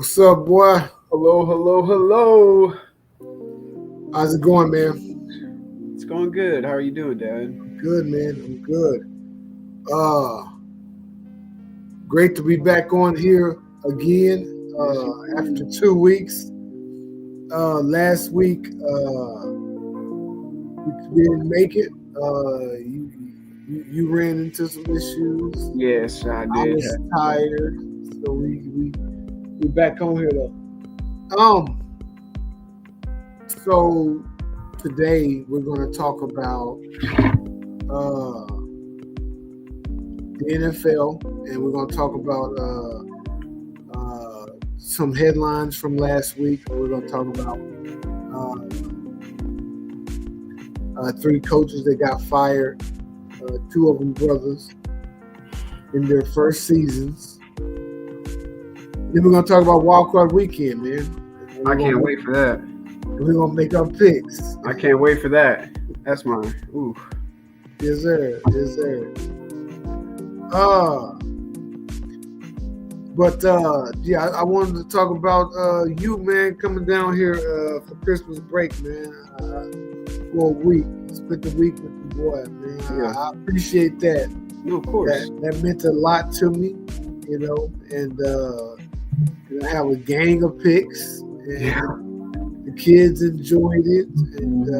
What's up, boy? Hello, hello, hello. How's it going, man? It's going good. How are you doing, Dad? Good, man. I'm good. Uh, Great to be back on here again. After 2 weeks. Last week, we didn't make it. You ran into some issues. Yes, I I did. was tired, so we back on here though. So today we're going to talk about the NFL, and we're going to talk about some headlines from last week. We're going to talk about three coaches that got fired, two of them brothers, in their first seasons. Then we're going to talk about Wild Card Weekend, man. I can't wait for that. We're going to make our picks. I can't wait for that. That's mine. Ooh. Yes, sir. Yes, sir. Yeah, I wanted to talk about you, man, coming down here for Christmas break, man. For a week. Spent the week with the boy, man. Yeah. I appreciate that. No, of course. That meant a lot to me, and I have a gang of picks, and Yeah. the kids enjoyed it, and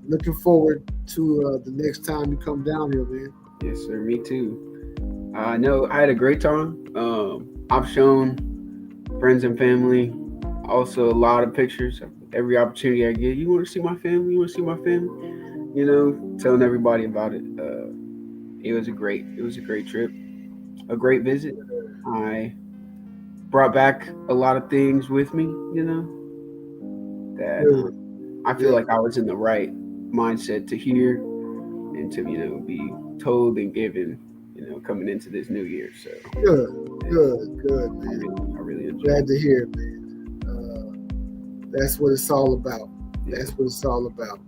looking forward to the next time you come down here, man. Yes, sir. Me too. I know I had a great time. I've shown friends and family also a lot of pictures. Every opportunity I get, you want to see my family? You want to see my family? Telling everybody about it. It was a great trip, a great visit. I brought back a lot of things with me, that I feel like I was in the right mindset to hear and to, be told and given, coming into this new year. So Good, man. I really enjoyed Glad it. to hear it, man. That's what it's all about. That's what it's all about.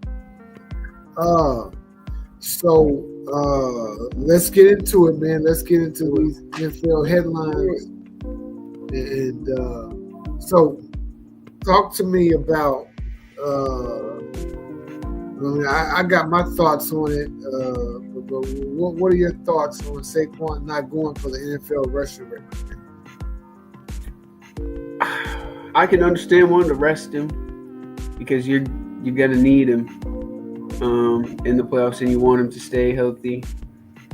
So let's get into it, man. Let's get into these NFL headlines. And so talk to me about I got my thoughts on it. But what are your thoughts on Saquon not going for the NFL rushing record? I can understand wanting to rest him because you're gonna need him in the playoffs, and you want him to stay healthy.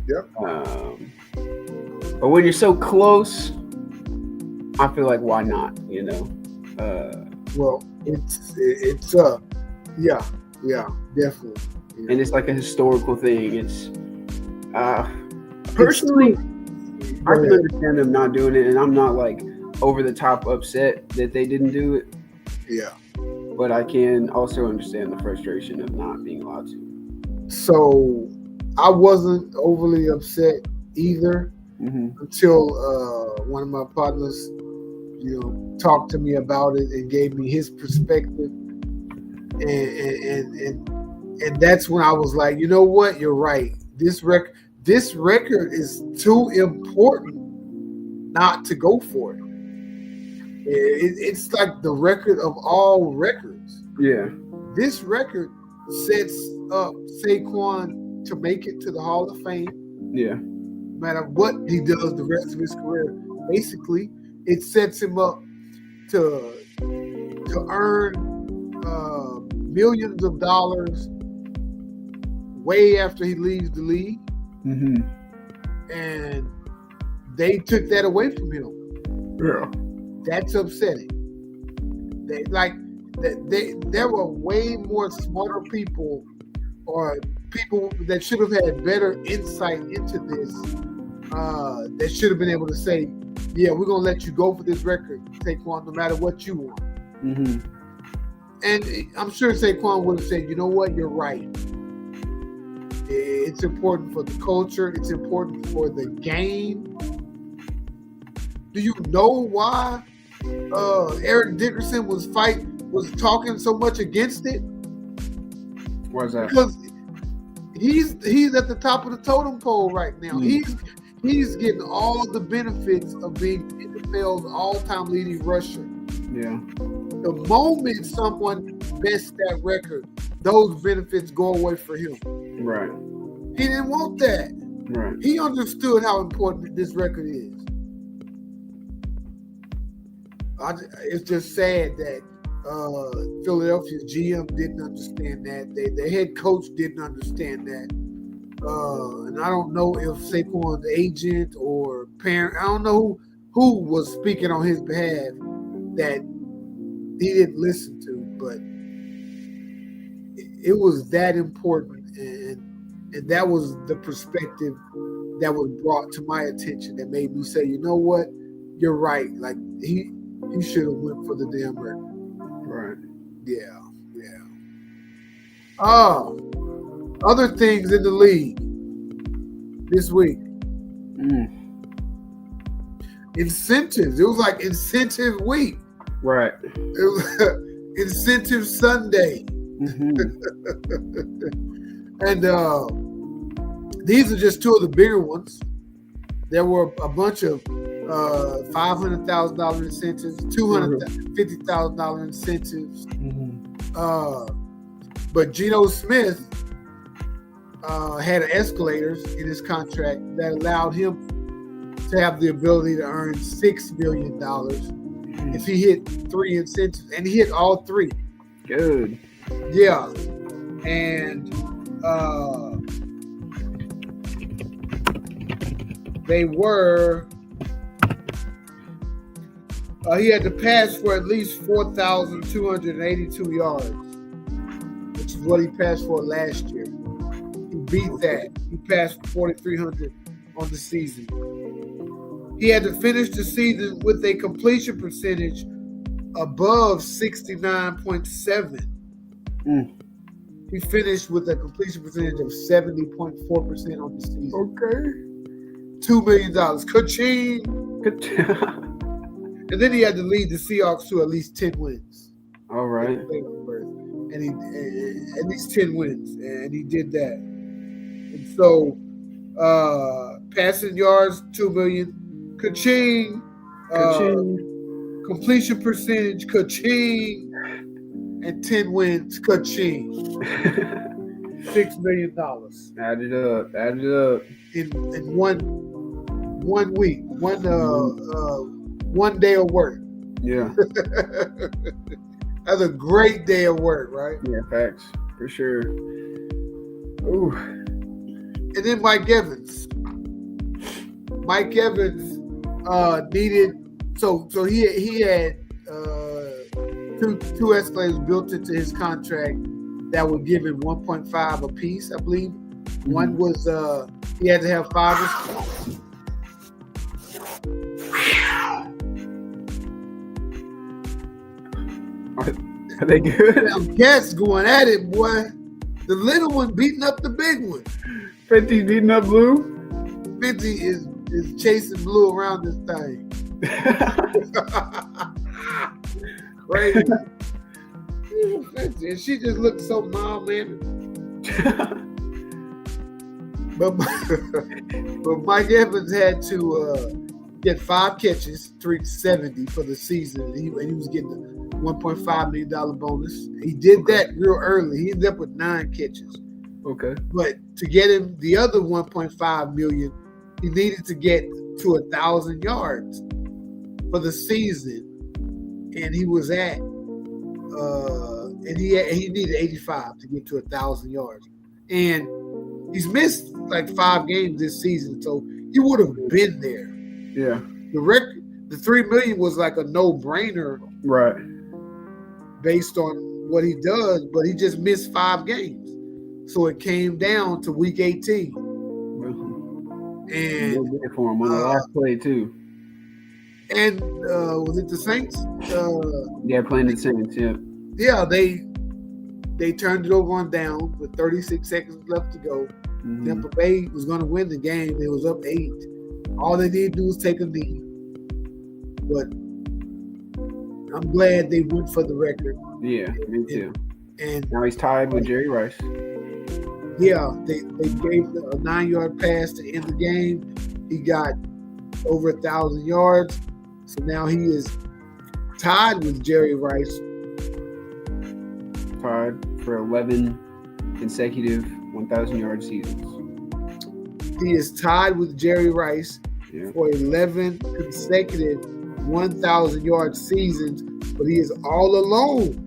Yep. But when you're so close, I feel like why not? Well, it's yeah, definitely. Yeah. And it's like a historical thing. It's personally, I can understand them not doing it, and I'm not like over the top upset that they didn't do it. Yeah. But I can also understand the frustration of not being allowed to. So I wasn't overly upset either until one of my partners, talked to me about it and gave me his perspective, and that's when I was like, you know what, you're right. This record is too important not to go for it. It's like the record of all records. Yeah. This record sets up Saquon to make it to the Hall of Fame. Yeah. No matter what he does the rest of his career, basically, it sets him up to earn millions of dollars way after he leaves the league. And they took that away from him. Yeah. That's upsetting. There were way more smarter people, or people that should have had better insight into this, that should have been able to say, yeah, we're going to let you go for this record, Saquon, no matter what you want. And I'm sure Saquon would have said, you know what, you're right. It's important for the culture. It's important for the game. Do you know why Eric Dickerson was talking so much against it? Why is that? Because he's at the top of the totem pole right now. He's getting all the benefits of being NFL's all-time leading rusher. Yeah. The moment someone bests that record, those benefits go away for him. Right. He didn't want that. Right. He understood how important this record is. It's just sad that Philadelphia's GM didn't understand that. The head coach didn't understand that. And I don't know if Saquon's agent or parent, I don't know who was speaking on his behalf that he didn't listen to, but it was that important, and that was the perspective that was brought to my attention that made me say, you know what, you're right. Like he should have went for the damn record. Right. Yeah. Other things in the league this week. Incentives. It was like incentive week. Right. It was incentive Sunday. And these are just two of the bigger ones. There were a bunch of $500,000 incentives, $250,000 incentives. But Geno Smith had escalators in his contract that allowed him to have the ability to earn $6 million if he hit 3 incentives, and he hit all 3. Good. Yeah, and they were. He had to pass for at least 4,282 yards, which is what he passed for last year. He beat that. He passed for 4,300 on the season. He had to finish the season with a completion percentage above 69.7. He finished with a completion percentage of 70.4% on the season. Okay. $2 million. Ka-ching! And then he had to lead the Seahawks to at least 10 wins. All right. And he at least 10 wins, and he did that. And so, passing yards, 2 million. Ka-ching! Completion percentage, ka-ching! And 10 wins, ka-ching! $6 million. Add it up. In one week, one day of work. Yeah. That's a great day of work, right? Yeah, facts. For sure. Ooh. And then Mike Evans. Mike Evans needed so he had two escalators built into his contract that would give him 1.5 apiece, I believe. One was he had to have 5. Are they good? Them cats going at it, boy. The little one beating up the big one. 50 beating up Blue? 50 is chasing Blue around this thing. Crazy. 50. And she just looked so mild-mannered. But Mike Evans had to get 5 catches, 370 for the season. He was getting a $1.5 million bonus. He did that real early. He ended up with 9 catches. Okay. But to get him the other $1.5 million, he needed to get to 1,000 yards for the season, and he was at and he needed 85 to get to 1,000 yards, and he's missed like 5 games this season, so he would have been there. Yeah. The record, the $3 million was like a no-brainer, Right. based on what he does, but he just missed 5 games. So it came down to week 18. And good for him on the last play too. And was it the Saints? Yeah, playing the Saints, yeah. Yeah, they turned it over on down with 36 seconds left to go. Tampa Bay was going to win the game. They was up 8. All they needed to do was take a knee. But I'm glad they went for the record. Yeah, me too. And now he's tied with Jerry Rice. Yeah, they gave a 9-yard pass to end the game. He got over 1,000 yards. So now he is tied with Jerry Rice. Tied for 11 consecutive 1,000-yard seasons. He is tied with Jerry Rice for 11 consecutive 1,000-yard seasons, but he is all alone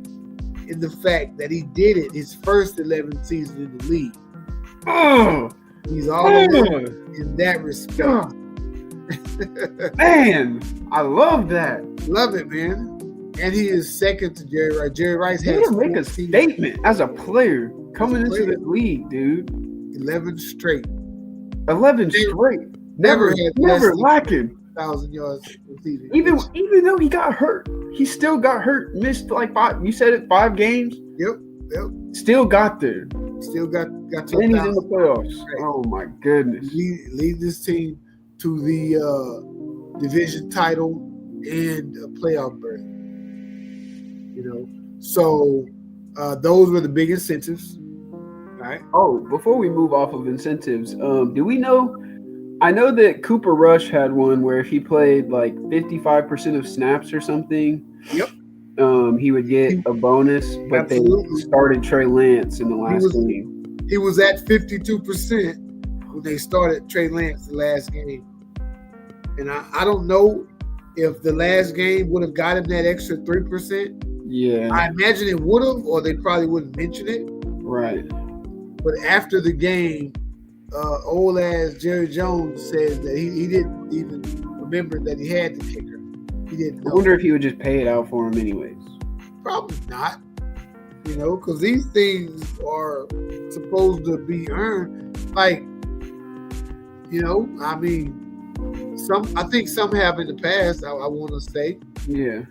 in the fact that he did it his first 11 seasons in the league. He's all alone in that respect. Man, I love that. Love it, man. And he is second to Jerry Rice. Jerry Rice has to make a statement as a player coming into the league, dude. 11 straight. 11 straight. Never lacking 1,000 yards receiving. Even though he got hurt, he still got hurt. Missed like 5. You said it, 5 games. Yep. Still got there. Still got to. And he's in the playoffs. Right. Oh my goodness. Lead this team to the division title and a playoff berth. You know, so those were the big incentives. All right. Oh, before we move off of incentives, do we know? I know that Cooper Rush had one where if he played like 55% of snaps or something, he would get a bonus. But they started Trey Lance in the last game. He was at 52% when they started Trey Lance the last game, and I don't know if the last game would have got him that extra 3%. Yeah, I imagine it would have, or they probably wouldn't mention it. Right. But after the game, old ass Jerry Jones says that he didn't even remember that he had the kicker. He didn't know. I wonder if he would just pay it out for him anyways. Probably not. You know, because these things are supposed to be earned. Like, you know, I mean, I think some have in the past. I want to say. Yeah.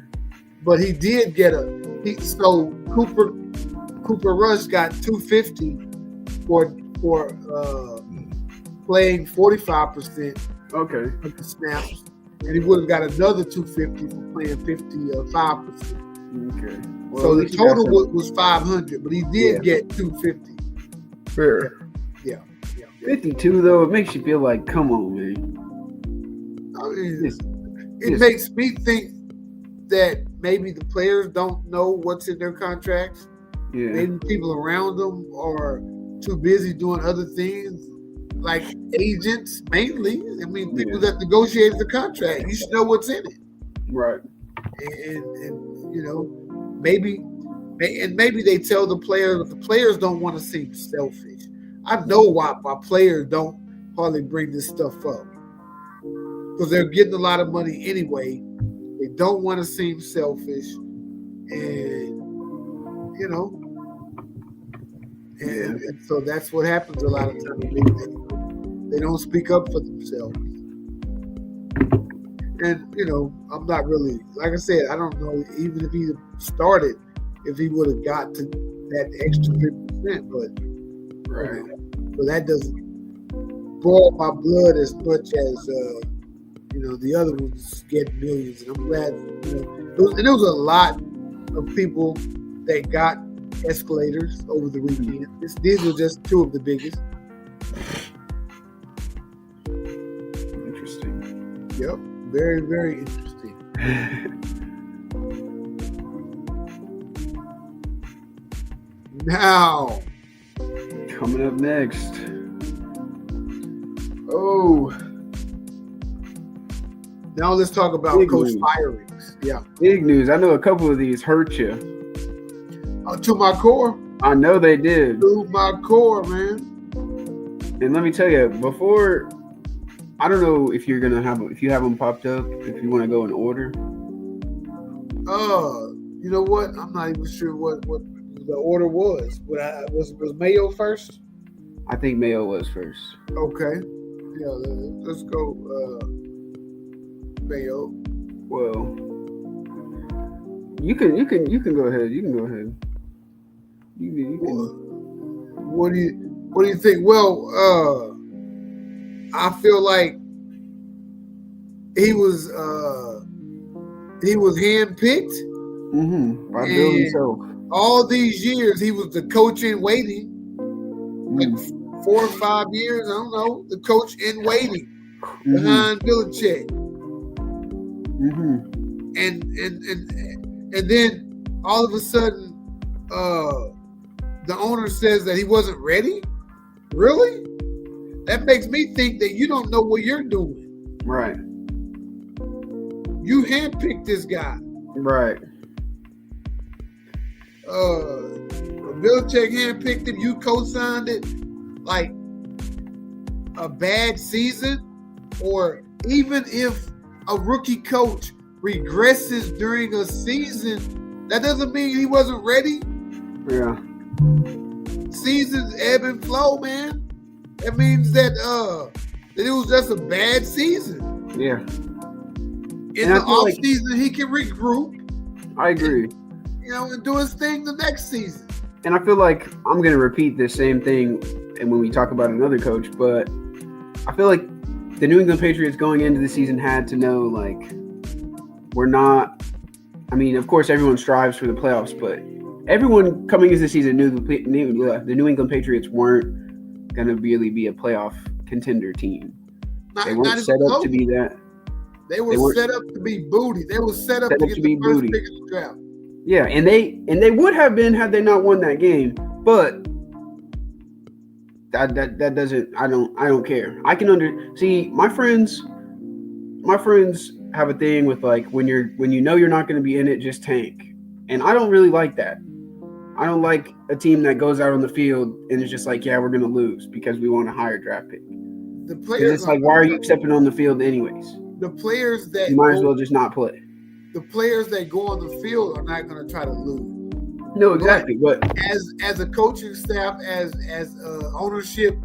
But he did get so Cooper Rush got $250 for playing 45% of the snaps, and he would have got another $250 for playing 55%. Okay. Well, So the total was $500, but he did get $250. Fair. Yeah. 52 though, it makes you feel like, come on, man. I mean, it makes me think that maybe the players don't know what's in their contracts. Yeah. Maybe people around them are too busy doing other things, like agents mainly. I mean, people that negotiated the contract. You should know what's in it. Right. And you know, maybe they tell the players, but the players don't want to seem selfish. I know why players don't hardly bring this stuff up, because they're getting a lot of money anyway. They don't want to seem selfish, and you know, and so that's what happens a lot of times. They don't speak up for themselves. And you know, I'm not really, like I said, I don't know even if he started, if he would have got to that extra 50%, but right. But that doesn't boil my blood as much as you know, the other ones get millions. And I'm glad, you know, there was a lot of people that got escalators over the weekend. These were just two of the biggest. Interesting. Yep. Very, very interesting. Now, coming up next. Oh. Now let's talk about big coach news. firings. Yeah. Big news. I know a couple of these hurt you. To my core. I know they did. To my core, man. And let me tell you, before, I don't know if you're gonna if you have them popped up, if you want to go in order. You know what? I'm not even sure what the order was. Was Mayo first? I think Mayo was first. Okay. Yeah, let's go Mayo. Well, you can go ahead. You can go ahead. You can. What do you think? Well, I feel like he was handpicked. Mm-hmm. By Bill himself. All these years, he was the coach in waiting. Like 4 or 5 years, I don't know. The coach in waiting. behind Belichick. Mm-hmm. And then all of a sudden, the owner says that he wasn't ready. Really? That makes me think that you don't know what you're doing. Right. You handpicked this guy. Right. Belichick handpicked him. You co-signed it. Like a bad season, or even if a rookie coach regresses during a season, that doesn't mean he wasn't ready. Yeah. Seasons ebb and flow, man. That means that it was just a bad season. Yeah. In the off season, he can regroup. I agree. And do his thing the next season. And I feel like I'm going to repeat the same thing and when we talk about another coach, but I feel like the New England Patriots going into the season had to know, like, we're not – I mean, of course, everyone strives for the playoffs, but everyone coming into the season knew the New England Patriots weren't going to really be a playoff contender team. They weren't set up to be that. They were set up to be booty. They were set up to get the first pick of the draft. Yeah, and they would have been had they not won that game, but that doesn't. I don't care. I can see my friends. My friends have a thing with, like, when you know you're not going to be in it, just tank, and I don't really like that. I don't like a team that goes out on the field and is just like, yeah, we're going to lose because we want a higher draft pick. The players, it's like, why are you stepping on the field anyways? The players that you might as well just not play. The players that go on the field are not going to try to lose. No, exactly. But as a coaching staff, as ownership,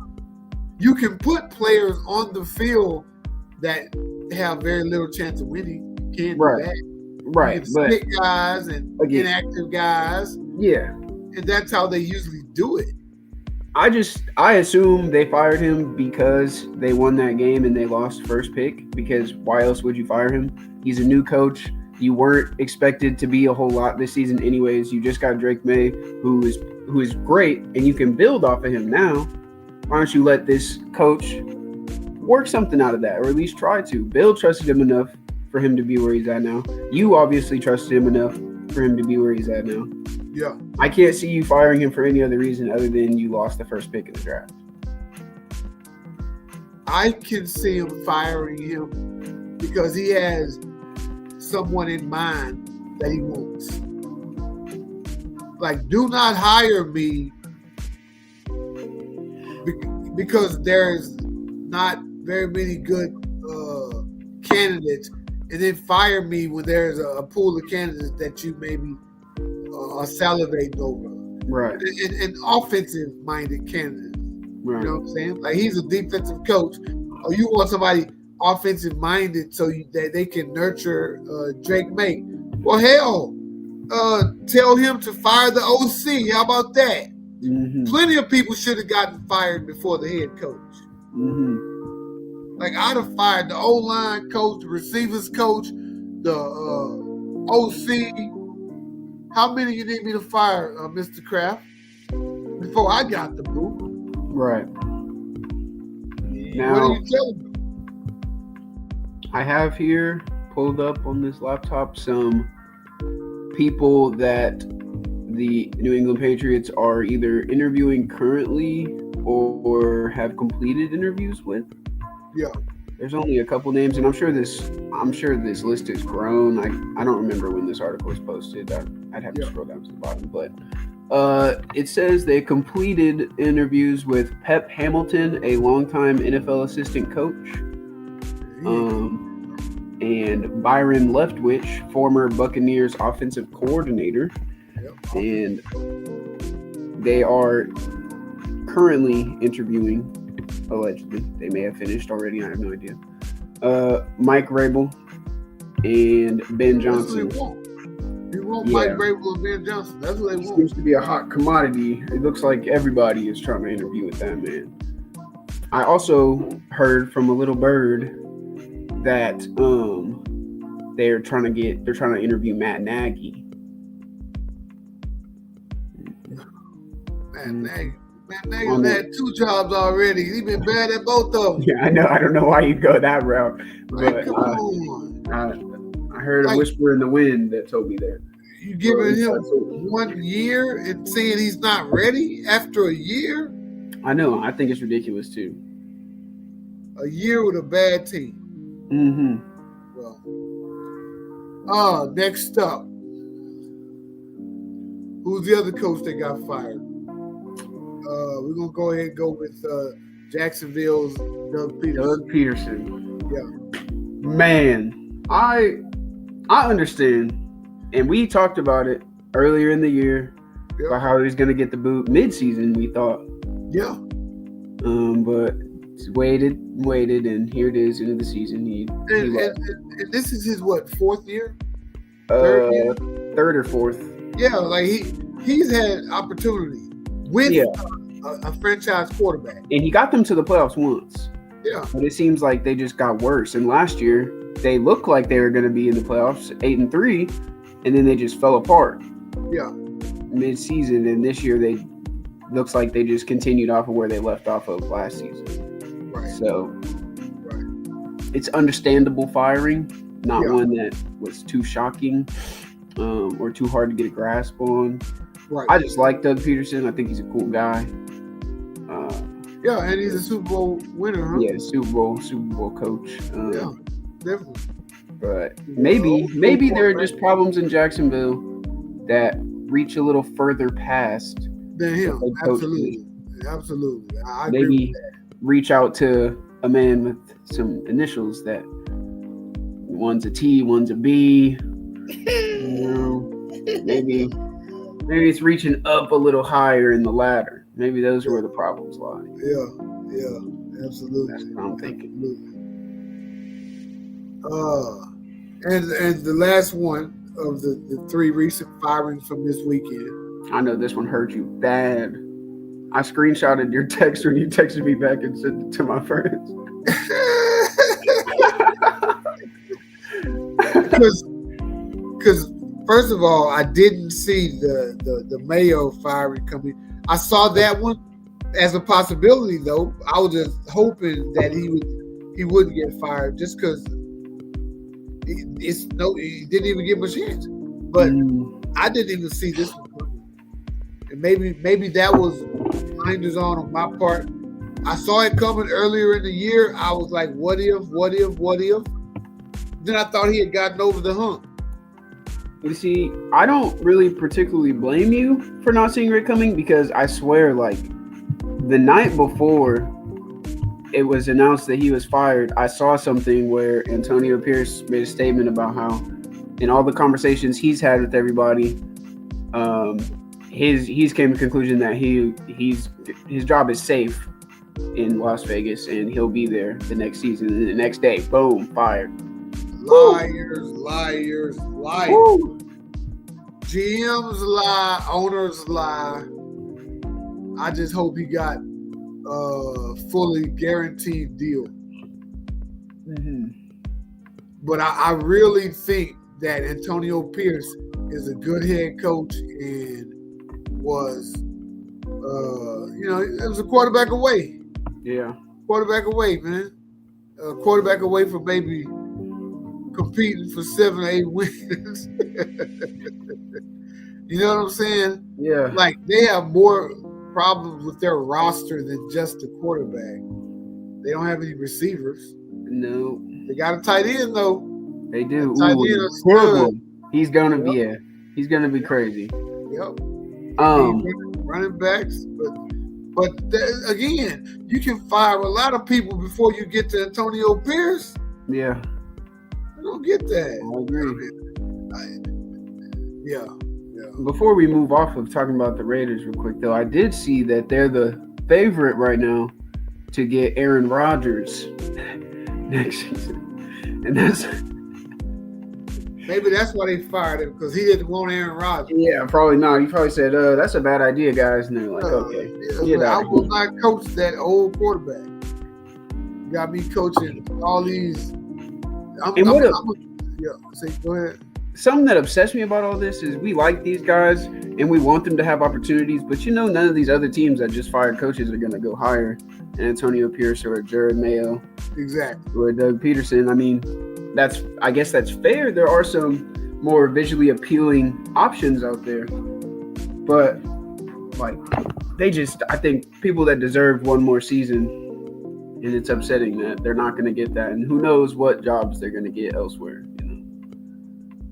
you can put players on the field that have very little chance of winning. You can't do that. Right. But sick guys and inactive guys. Yeah. And that's how they usually do it. I assume they fired him because they won that game and they lost first pick, because why else would you fire him? He's a new coach. You weren't expected to be a whole lot this season anyways. You just got Drake May, who is great, and you can build off of him now. Why don't you let this coach work something out of that, or at least try to? Bill trusted him enough for him to be where he's at now. You obviously trusted him enough for him to be where he's at now. Yeah. I can't see you firing him for any other reason other than you lost the first pick of the draft. I can see him firing him because he has someone in mind that he wants. Like, do not hire me because there's not very many good candidates, and then fire me when there's a pool of candidates that you maybe are salivating over. Right. And offensive-minded candidates. Right. You know what I'm saying? Like, he's a defensive coach. Or you want somebody offensive-minded so that they can nurture Drake May. Well, hell, tell him to fire the OC. How about that? Mm-hmm. Plenty of people should have gotten fired before the head coach. Mm-hmm. Like, I'd have fired the O-line coach, the receivers coach, the OC. How many you need me to fire, Mr. Kraft, before I got the boot? Right. Now, what are you telling me? I have here pulled up on this laptop some people that the New England Patriots are either interviewing currently or have completed interviews with. Yeah. There's only a couple names, and I'm sure this list has grown. I don't remember when this article was posted. I'd have to scroll down to the bottom, but it says they completed interviews with Pep Hamilton, a longtime NFL assistant coach, and Byron Leftwich, former Buccaneers offensive coordinator, and they are currently interviewing. Allegedly, they may have finished already. I have no idea. Mike Vrabel and Ben Johnson. That's what they want. Mike Vrabel and Ben Johnson. That's what they want. Seems to be a hot commodity. It looks like everybody is trying to interview with that man. I also heard from a little bird that they're trying to interview Matt Nagy. Matt Nagy. Man, niggas had 2 jobs already. He been bad at both of them. Yeah, I know. I don't know why you go that route, Like, but come on. I heard a Like- whisper in the wind that told me that. You giving him 1 year and saying he's not ready after a year? I know. I think it's ridiculous too. A year with a bad team. Mm-hmm. Well, next up, who's the other coach that got fired? We're gonna go ahead and go with Jacksonville's Doug Peterson. Doug Peterson. Yeah. Man, I understand, and we talked about it earlier in the year about how he was going to get the boot mid-season. We thought, Yeah. but waited, and here it is, end of the season. He And this is his what, 4th year? third or fourth. Yeah, like he's had opportunity with a franchise quarterback. And he got them to the playoffs once. Yeah. But it seems like they just got worse. And last year, they looked like they were going to be in the playoffs, 8-3, and then they just fell apart. Yeah. Mid-season, and this year they looks like they just continued off of where they left off of last season. Right. So, it's understandable firing, not one that was too shocking or too hard to get a grasp on. Right. I just like Doug Peterson. I think he's a cool guy. Yeah, and he's a Super Bowl winner, huh? Yeah, Super Bowl coach. Yeah, definitely. But maybe there are just problems in Jacksonville that reach a little further past than him. Absolutely. I agree maybe with that. reach out to a man with some initials that one's a T, one's a B. Maybe it's reaching up a little higher in the ladder. Maybe those are where the problems lie. Yeah, absolutely. That's what I'm thinking. And the last one of the 3 recent firings from this weekend. I know this one hurt you bad. I screenshotted your text when you texted me back and sent it to my friends. Because first of all, I didn't see the Mayo firing coming. I saw that one as a possibility, though. I was just hoping that he wouldn't get fired, just because he didn't even give him a chance. But I didn't even see this one coming. And maybe that was blinders on my part. I saw it coming earlier in the year. I was like, what if? Then I thought he had gotten over the hump. You see, I don't really particularly blame you for not seeing it coming, because I swear, like, the night before it was announced that he was fired, I saw something where Antonio Pierce made a statement about how in all the conversations he's had with everybody, he's came to the conclusion that his job is safe in Las Vegas and he'll be there the next season. And the next day, boom, fired. Liars. Woo. GMs lie, owners lie. I just hope he got a fully guaranteed deal. Mm-hmm. But I really think that Antonio Pierce is a good head coach and was, it was a quarterback away. Yeah. Quarterback away, man. Quarterback away from maybe competing for 7 or 8 wins. You know what I'm saying? Yeah. Like, they have more problems with their roster than just the quarterback. They don't have any receivers. No. They got a tight end, though. They do. Tight end is horrible. good. He's gonna be crazy. Yep. Running backs, but again, you can fire a lot of people before you get to Antonio Pierce. Yeah. I don't get that. I agree. Yeah. Before we move off of talking about the Raiders real quick, though, I did see that they're the favorite right now to get Aaron Rodgers next season. And maybe that's why they fired him, because he didn't want Aaron Rodgers. Yeah, probably not. He probably said, that's a bad idea, guys. And they're like, okay. I will not coach that old quarterback. You got me coaching all these. Go ahead. something that upsets me about all this is we like these guys and we want them to have opportunities, but none of these other teams that just fired coaches are going to go hire Antonio Pierce or Jared Mayo, Exactly. or Doug Peterson. I mean, I guess that's fair. There are some more visually appealing options out there, but like I think people that deserve one more season, and it's upsetting that they're not going to get that, and who knows what jobs they're going to get elsewhere.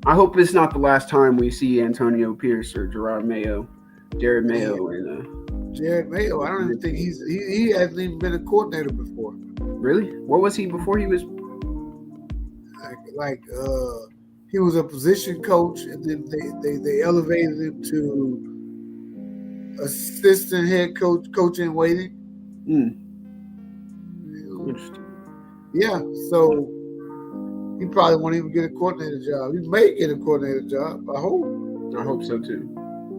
I hope it's not the last time we see Antonio Pierce or Jared Mayo, and Jared Mayo. I don't even think he hasn't even been a coordinator before. Really? What was he before he was? He was a position coach, and then they elevated him to assistant head coach in waiting. Interesting. Yeah, so he probably won't even get a coordinator job. He may get a coordinator job. I hope so too.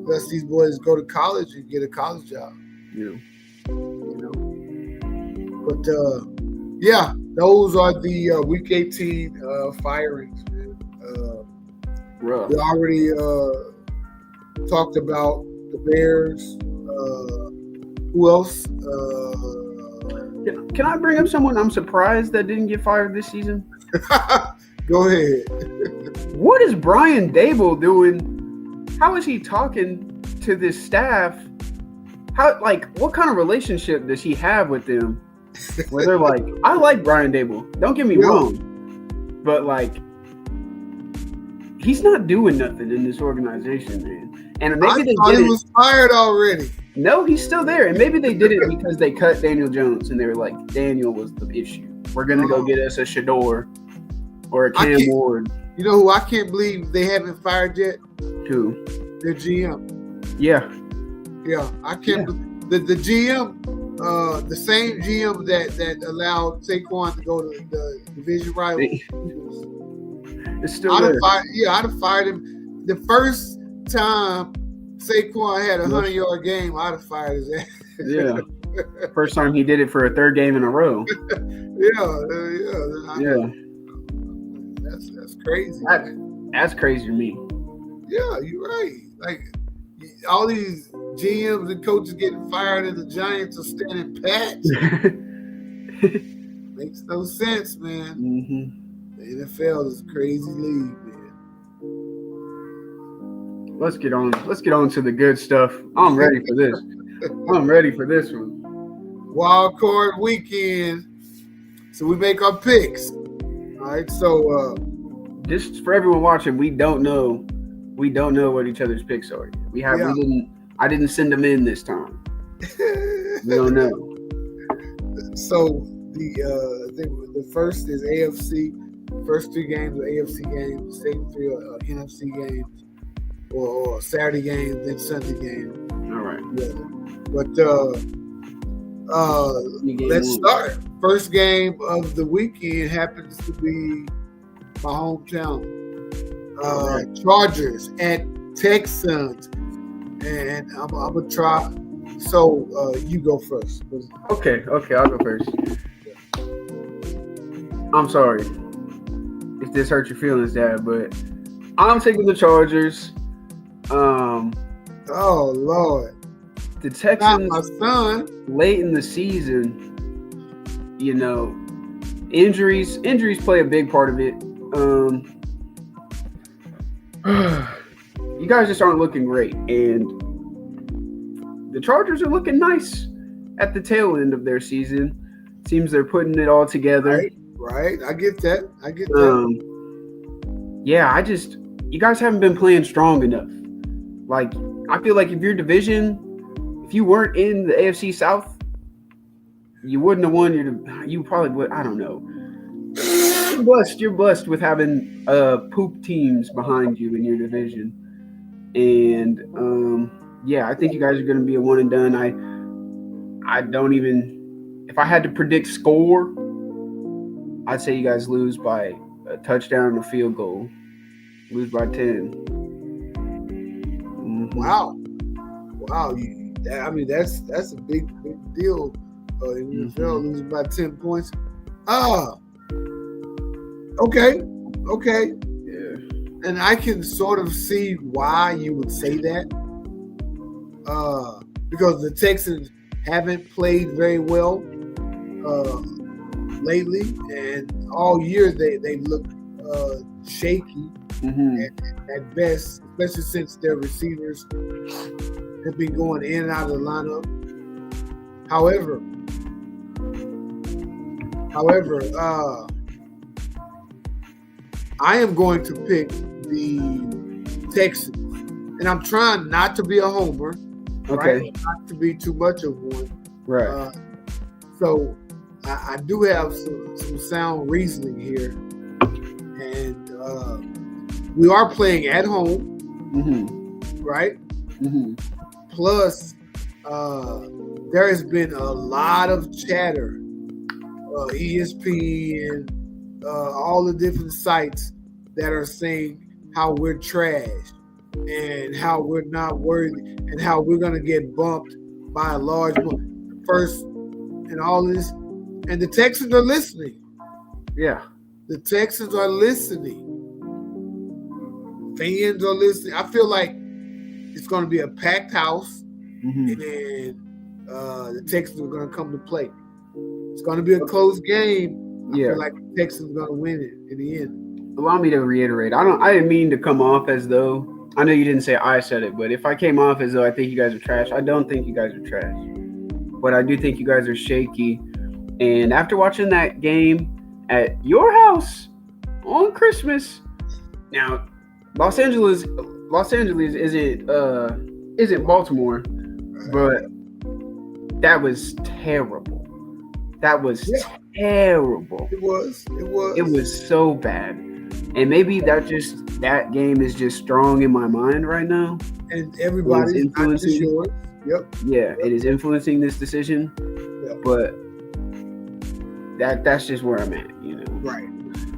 Unless these boys go to college and get a college job. Yeah. But yeah, those are the Week 18 firings, man. We already talked about the Bears. Who else? Can I bring up someone I'm surprised that didn't get fired this season? Go ahead. What is Brian Daboll doing? How is he talking to this staff? What kind of relationship does he have with them? Where they're like, I like Brian Daboll. Don't get me wrong. But he's not doing nothing in this organization, man. And maybe they did he was fired already. No, he's still there. And maybe they did it because they cut Daniel Jones and they were like, Daniel was the issue. We're going to go get us a Shador or a Cam Ward. You know who I can't believe they haven't fired yet? Who? Their GM. Yeah. Yeah. I can't believe the GM, the same GM that allowed Saquon to go to the division rival. It's still there. I'd have fired him. The first time Saquon had a 100-yard game, I'd have fired his ass. Yeah. First time he did it for a third game in a row. Yeah. That's crazy. That's crazy to me. Yeah, you're right. Like all these GMs and coaches getting fired, and the Giants are standing pat. Makes no sense, man. Mm-hmm. The NFL is a crazy league, man. Let's get on to the good stuff. I'm ready for this. I'm ready for this one. Wild card weekend. So we make our picks. All right. So just for everyone watching, we don't know what each other's picks are. I didn't send them in this time. We don't know. So the first is AFC. First 3 games are AFC games. Second 3 are NFC games, or Saturday games, then Sunday games. All right. Yeah. But let's start. First game of the weekend happens to be my hometown. Chargers at Texans. And I'm going to try. So you go first. Okay, I'll go first. I'm sorry if this hurt your feelings, Dad, but I'm taking the Chargers. Oh, Lord. The Texans, not my son. Late in the season, injuries play a big part of it. You guys just aren't looking great, and the Chargers are looking nice at the tail end of their season. Seems they're putting it all together. Right. I get that. Yeah, you guys haven't been playing strong enough. Like, I feel like if your division, if you weren't in the AFC South, you wouldn't have won you probably would. I don't know. You're blessed with having poop teams behind you in your division. And I think you guys are going to be a one and done. I don't even, if I had to predict score, I'd say you guys lose by a touchdown and a field goal. Lose by 10. Mm-hmm. Wow. That's a big deal. In the NFL, losing by 10 points. Okay. Yeah. and I can sort of see why you would say that. Because the Texans haven't played very well lately, and all year they look shaky at best, especially since their receivers have been going in and out of the lineup. However, I am going to pick the Texans, and I'm trying not to be a homer. Okay. Right? Not to be too much of one. Right. So I do have some sound reasoning here, and we are playing at home, right? Plus, there has been a lot of chatter, ESPN, all the different sites that are saying how we're trash and how we're not worthy and how we're going to get bumped by a large first and all this. And the Texans are listening. Yeah. The Texans are listening. Fans are listening. I feel like it's going to be a packed house, and the Texans are going to come to play. It's going to be a close game. I feel like the Texans are going to win it in the end. Allow me to reiterate. I didn't mean to come off as though, I know you didn't say I said it, but if I came off as though I think you guys are trash, I don't think you guys are trash. But I do think you guys are shaky. And after watching that game at your house on Christmas, now Los Angeles isn't Baltimore, but that was terrible. That was terrible. It was. It was so bad. And maybe that game is just strong in my mind right now. And everybody's influencing yours. Yep. Yeah, it is influencing this decision. Yep. But that's just where I'm at, you know. Right.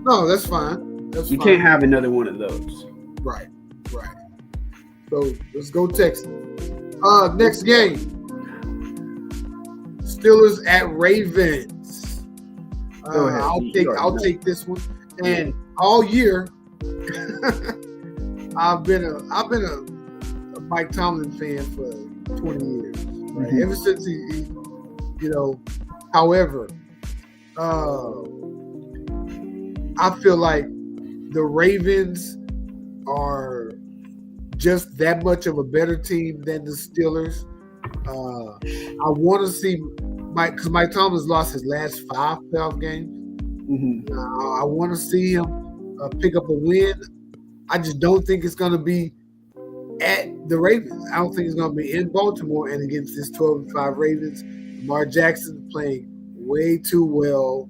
No, that's fine. You can't have another one of those. Right. So let's go Texans. Next game. Steelers at Ravens. Go ahead. I'll take this one. And all year, I've been a Mike Tomlin fan for 20 years. Right? Ever since he, however, I feel like the Ravens are just that much of a better team than the Steelers. I want to see because Mike Tomlin's lost his last 5 playoff games. I want to see him pick up a win. I just don't think it's going to be at the Ravens. I don't think it's going to be in Baltimore and against this 12-5 Ravens. Lamar Jackson playing way too well,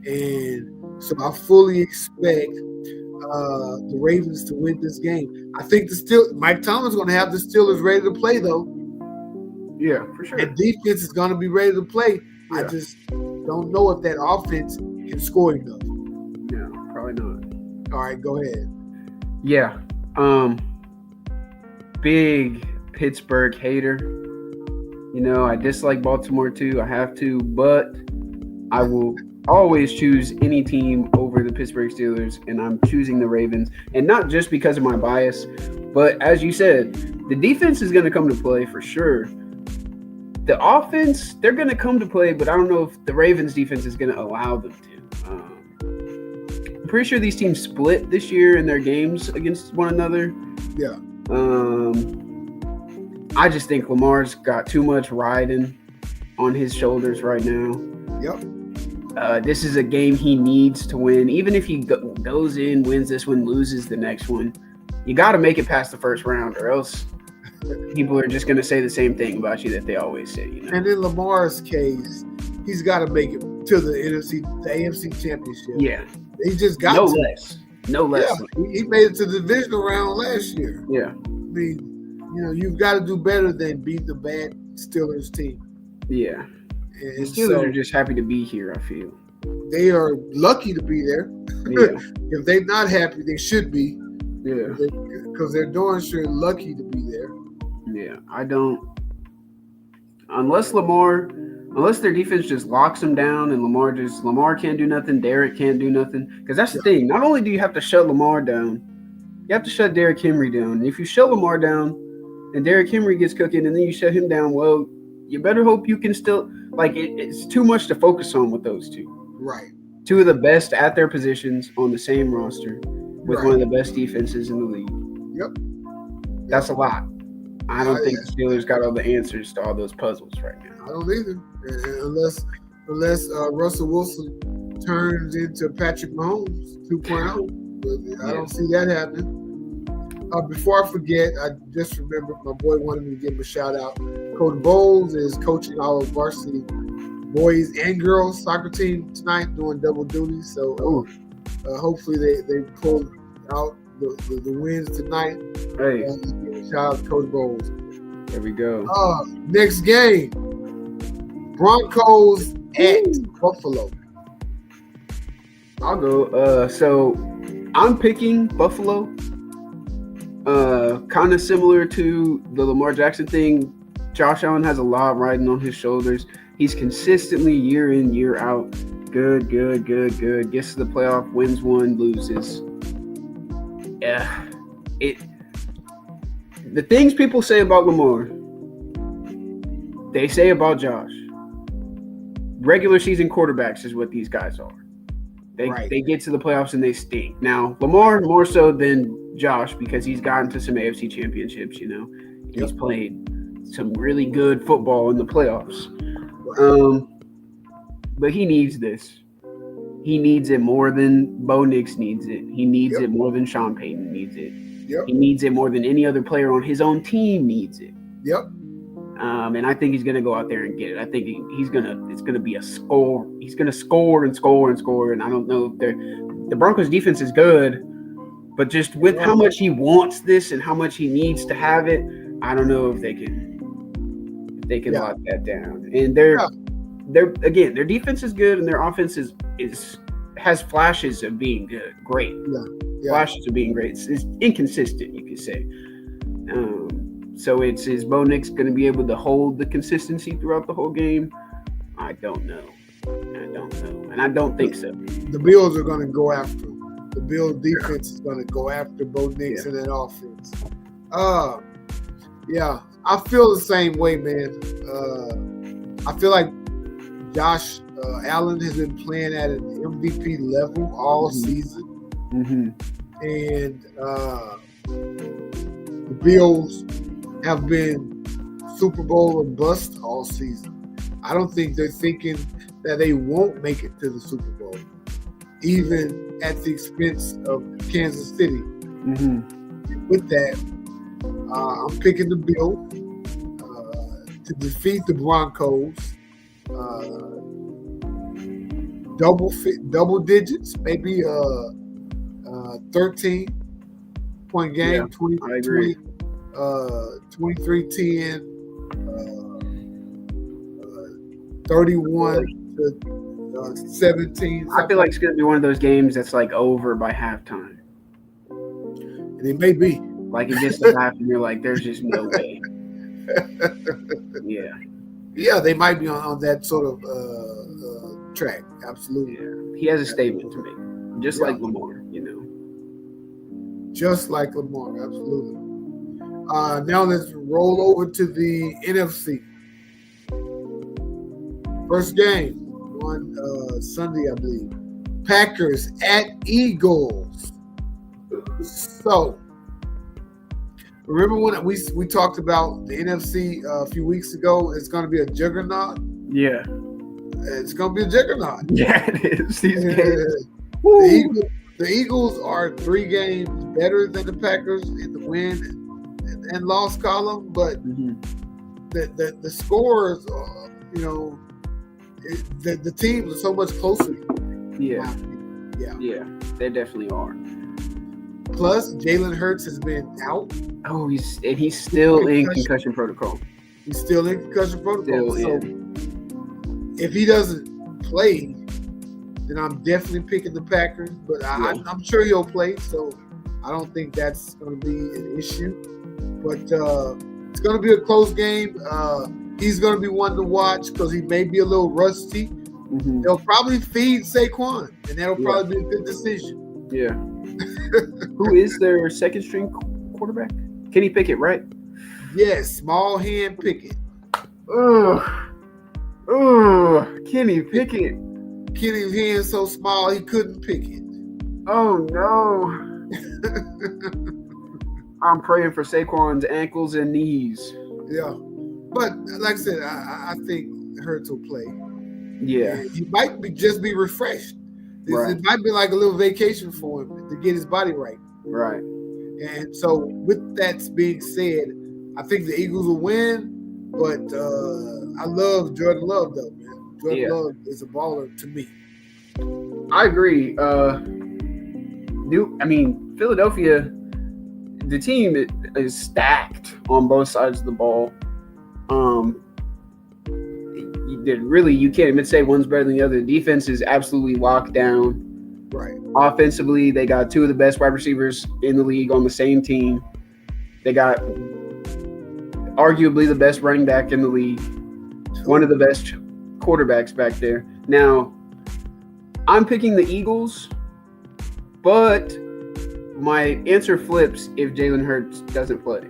and so I fully expect the Ravens to win this game. I think Mike Tomlin's going to have the Steelers ready to play, though. Yeah, for sure. And defense is going to be ready to play. Yeah. I just don't know if that offense can score enough. No, probably not. All right, go ahead. Yeah. Big Pittsburgh hater. I dislike Baltimore too. I have to, but I will always choose any team over the Pittsburgh Steelers, and I'm choosing the Ravens. And not just because of my bias, but as you said, the defense is going to come to play for sure. The offense, they're going to come to play, but I don't know if the Ravens defense is going to allow them to. I'm pretty sure these teams split this year in their games against one another. Yeah. I just think Lamar's got too much riding on his shoulders right now. Yep. This is a game he needs to win. Even if he goes in, wins this one, loses the next one, you got to make it past the first round, or else people are just going to say the same thing about you that they always say. And in Lamar's case, he's got to make it to the AFC Championship. Yeah. He just got No less. Yeah, he made it to the divisional round last year. Yeah. I mean, you've got to do better than beat the bad Steelers team. Yeah. And the Steelers are just happy to be here, I feel. They are lucky to be there. Yeah. If they're not happy, they should be. Yeah. Because they're darn sure lucky to be there. Yeah. I don't. Unless their defense just locks them down and Lamar can't do nothing, Derek can't do nothing. Because that's the thing. Not only do you have to shut Lamar down, You have to shut Derrick Henry down. And if you shut Lamar down and Derrick Henry gets cooking and then you shut him down, well, you better hope you can still it's too much to focus on with those two. Right. Two of the best at their positions on the same roster with one of the best defenses in the league. Yep. That's a lot. I don't think the Steelers got all the answers to all those puzzles right now. I don't either. Unless Russell Wilson turns into Patrick Mahomes 2.0. But I don't see that happening. Before I forget, I just remembered my boy wanted me to give him a shout out. Coach Bowles is coaching our varsity boys and girls soccer team tonight, doing double duty. So hopefully they pull out the wins tonight. Hey, shout out to Coach Bowles. There we go. Next game, Broncos at Buffalo. I'll go. So I'm picking Buffalo. Kind of similar to the Lamar Jackson thing. Josh Allen has a lot riding on his shoulders. He's consistently year in, year out. Good. Gets to the playoff, wins one, loses. Yeah. The things people say about Lamar, they say about Josh. Regular season quarterbacks is what these guys are. They get to the playoffs and they stink. Now, Lamar more so than Josh because he's gotten to some AFC championships, He's played some really good football in the playoffs. But he needs this. He needs it more than Bo Nix needs it. He needs it more than Sean Payton needs it. Yep. He needs it more than any other player on his own team needs it. Yep. And I think he's going to go out there and get it. I think it's going to be a score. He's going to score and score and score. And I don't know if the Broncos defense is good, but just with how much he wants this and how much he needs to have it, I don't know if they can lock that down. And their defense is good and their offense has flashes of being good, great. Flashes of being great. It's inconsistent, you could say. So is Bo Nix going to be able to hold the consistency throughout the whole game? I don't know. And I don't think so. The Bills are going to go after him. The Bills defense is going to go after Bo Nix and that offense. I feel the same way, man. I feel like Josh Allen has been playing at an MVP level all season. And the Bills have been Super Bowl or bust all season. I don't think they're thinking that they won't make it to the Super Bowl, even at the expense of Kansas City. With that, I'm picking the Bills to defeat the Broncos. Double digits, maybe 13-point game, 23-10, 31-17. I feel like it's going to be one of those games that's like over by halftime. And it may be. Like it gets to half and you're like, there's just no way. Yeah, they might be on that sort of track. Absolutely. Yeah. He has a statement to make. Just like Lamar, Just like Lamar, absolutely. Now let's roll over to the NFC. First game on Sunday, I believe. Packers at Eagles. So, remember when we talked about the NFC a few weeks ago? It's going to be a juggernaut. Yeah. It's going to be a juggernaut. Yeah, it is. These games. The Eagles are 3 games better than the Packers in the win and loss column, but the scores, the teams are so much closer. Yeah, they definitely are. Plus, Jalen Hurts has been out. Oh, he's still in concussion protocol. He's still in concussion protocol. If he doesn't play, then I'm definitely picking the Packers. But I'm sure he'll play, so I don't think that's going to be an issue. But it's going to be a close game. He's going to be one to watch because he may be a little rusty. They'll probably feed Saquon, and that'll probably be a good decision. Yeah. Who is their second string quarterback? Kenny Pickett, right? Yes, small hand Pickett. Kenny Pickett. Kenny's hand so small he couldn't pick it. Oh no. I'm praying for Saquon's ankles and knees. Yeah. But like I said, I think Hurts will play. Yeah. And he might just be refreshed. Right. It might be like a little vacation for him to get his body right. Right. And so with that being said, I think the Eagles will win. But I love Jordan Love though, man. Jordan Love is a baller to me. I agree. Philadelphia, the team is stacked on both sides of the ball. You can't even say one's better than the other. The defense is absolutely locked down. Right. Offensively, they got two of the best wide receivers in the league on the same team. They got arguably the best running back in the league. One of the best quarterbacks back there. Now, I'm picking the Eagles, but my answer flips if Jalen Hurts doesn't play.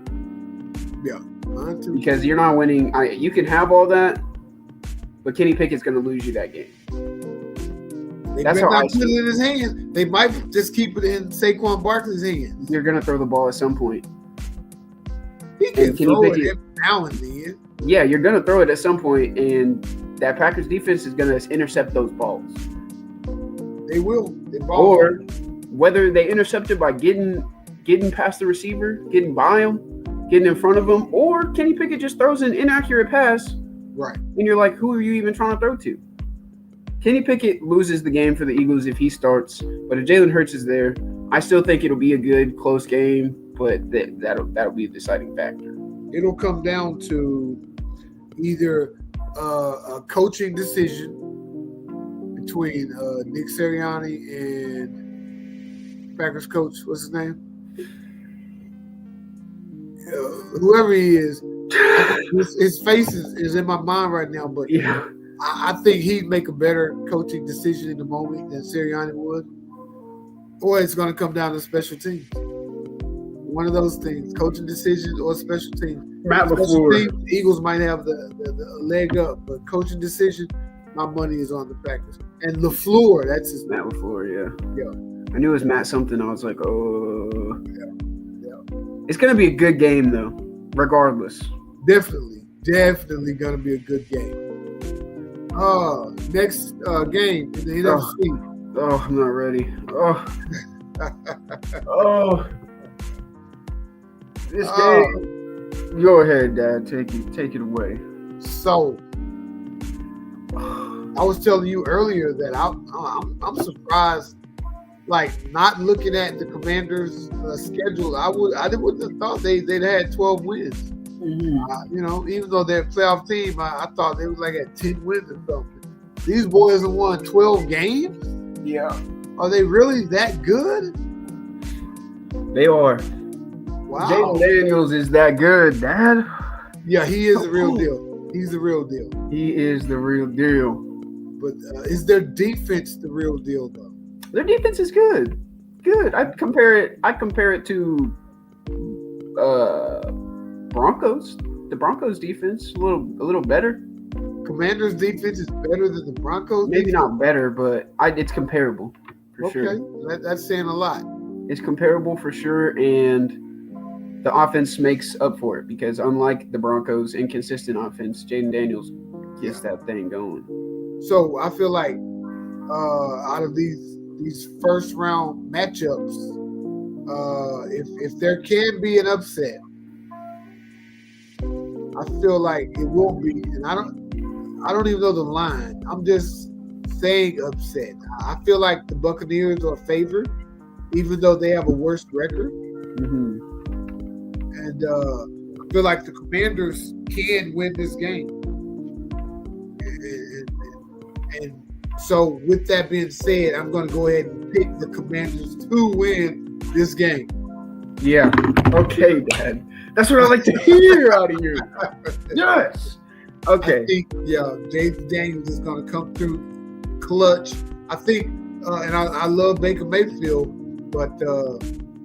Yeah. Mine too. Because you're not winning. You can have all that, but Kenny Pickett's going to lose you that game. They That's might how I not put see it in his hands. They might just keep it in Saquon Barkley's hands. You're going to throw the ball at some point. He can Kenny throw it Pickett- every now and then. Yeah, you're going to throw it at some point, and that Packers defense is going to intercept those balls. They will. They ball. Or whether they intercept it by getting past the receiver, getting by him, getting in front of him, or Kenny Pickett just throws an inaccurate pass, Right. and you're like, who are you even trying to throw to? Kenny Pickett loses the game for the Eagles if he starts, but if Jalen Hurts is there, I still think it'll be a good, close game, but that'll be a deciding factor. It'll come down to either a coaching decision between Nick Sirianni and Packers coach, what's his name? Whoever he is, his face is in my mind right now, but Yeah. I think he'd make a better coaching decision in the moment than Sirianni would. Or it's going to come down to special teams. One of those things, coaching decisions or special teams. Matt Special LaFleur. teams, the Eagles might have the leg up, but coaching decision, my money is on the Packers. And LaFleur, that's his name. Matt LaFleur, yeah. Yeah. I knew it was Matt something. I was like, oh. Yeah. It's going to be a good game, though, regardless. Definitely going to be a good game. Next game in the NFC. Oh, I'm not ready. Oh. Oh. This game. Go ahead, Dad. Take it away. So, I was telling you earlier that I'm surprised, like not looking at the Commanders' schedule. I wouldn't have thought they'd had 12 wins. Mm-hmm. Even though they're a playoff team, I thought they was like at 10 wins or something. These boys have won 12 games. Yeah. Are they really that good? They are. Wow. Jaden Daniels is that good, Dad. Yeah, he is the real deal. He's the real deal. He is the real deal. But is their defense the real deal though? Their defense is good. Good. I'd compare it to Broncos. The Broncos defense a little better. Commanders defense is better than the Broncos. Maybe not better, but it's comparable for sure. Okay, that's saying a lot. It's comparable for sure, and the offense makes up for it because unlike the Broncos' inconsistent offense, Jaden Daniels gets that thing going. So I feel like out of these first round matchups, if there can be an upset, I feel like it won't be, and I don't even know the line. I'm just saying upset. I feel like the Buccaneers are favored, even though they have a worse record. Mm-hmm. And I feel like the Commanders can win this game. And so with that being said, I'm going to go ahead and pick the Commanders to win this game. Yeah. Okay, Dad. That's what I like to hear out of you. Yes. Okay. I think, Jaden Daniels is going to come through clutch. I think, and I love Baker Mayfield, but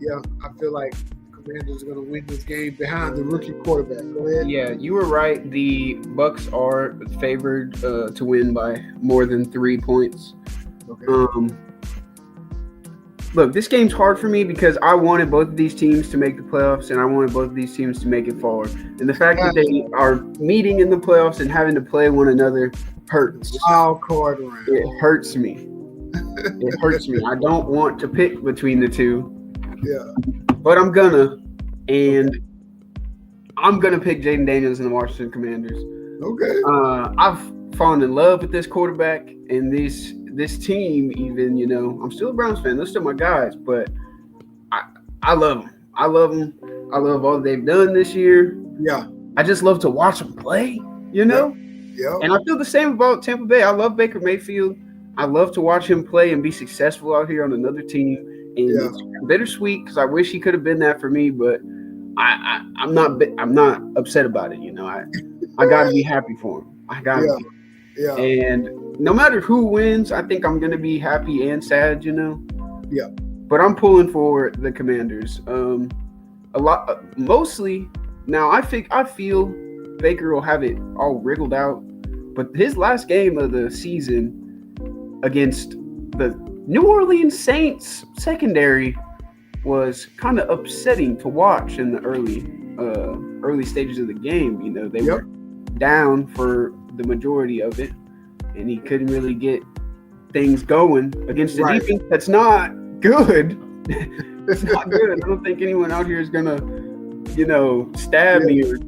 Yeah, I feel like Commanders are going to win this game behind the rookie quarterback. Go ahead. Yeah, you were right. The Bucks are favored to win by more than 3 points. Okay. Look, this game's hard for me because I wanted both of these teams to make the playoffs, and I wanted both of these teams to make it forward. And the fact that they are meeting in the playoffs and having to play one another hurts. Wild card round. It hurts me. It hurts me. I don't want to pick between the two. Yeah. But I'm gonna. And I'm going to pick Jaden Daniels and the Washington Commanders. Okay. I've fallen in love with this quarterback and this team even, I'm still a Browns fan. They're still my guys, but I love them. I love them. I love all they've done this year. Yeah. I just love to watch them play, Yeah. And I feel the same about Tampa Bay. I love Baker Mayfield. I love to watch him play and be successful out here on another team. And it's bittersweet because I wish he could have been that for me, but I'm not upset about it. I got to be happy for him. I got to be. Yeah. And no matter who wins, I think I'm going to be happy and sad, Yeah. But I'm pulling for the Commanders. Mostly now I feel Baker will have it all wriggled out, but his last game of the season against the New Orleans Saints secondary was kind of upsetting to watch in the early stages of the game. They were down for the majority of it, and he couldn't really get things going against a defense that's not good. It's not good. I don't think anyone out here is gonna, stab me or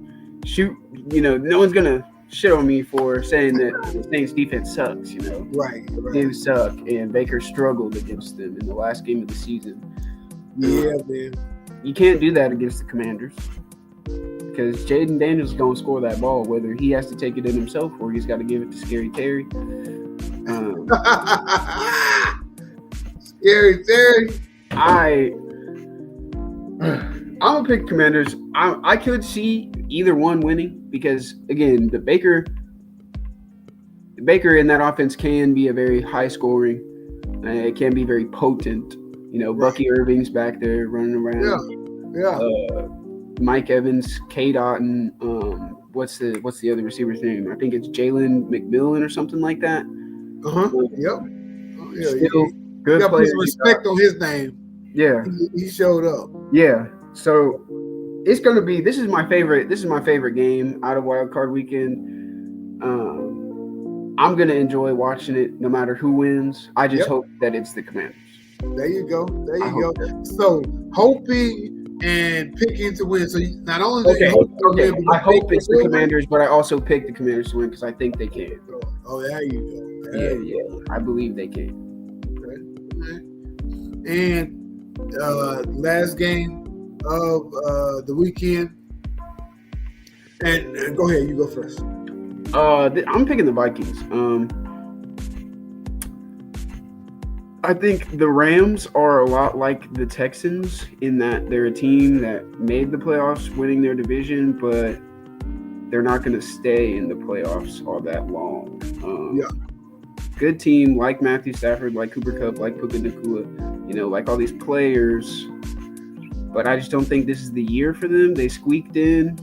shoot. No one's gonna shit on me for saying that the Saints defense sucks. Right. They do suck, and Baker struggled against them in the last game of the season. Yeah, man. You can't do that against the Commanders because Jaden Daniels is going to score that ball, whether he has to take it in himself or he's got to give it to Scary Terry. Scary Terry. I'm going to pick Commanders. I could see either one winning because, again, the Baker in that offense can be a very high scoring. It can be very potent. Bucky Irving's back there running around. Yeah. Mike Evans, K. Dotton. What's the other receiver's name? I think it's Jalen McMillan or something like that. Yep. Oh, yeah. Still good put players. some respect on his name. Yeah. He showed up. Yeah. So it's gonna be. This is my favorite game out of Wild Card Weekend. I'm gonna enjoy watching it no matter who wins. I just hope that it's the Commanders. There you go. So hoping and picking to win. So not only okay. I hope it's the Commanders, but I also pick the Commanders to win because I think they can. Oh, there you go. Yeah. I believe they can. Okay. And last game of the weekend. And go ahead. You go first. I'm picking the Vikings. I think the Rams are a lot like the Texans in that they're a team that made the playoffs, winning their division, but they're not going to stay in the playoffs all that long. Good team like Matthew Stafford, like Cooper Kupp, like Puka Nacua, like all these players. But I just don't think this is the year for them. They squeaked in.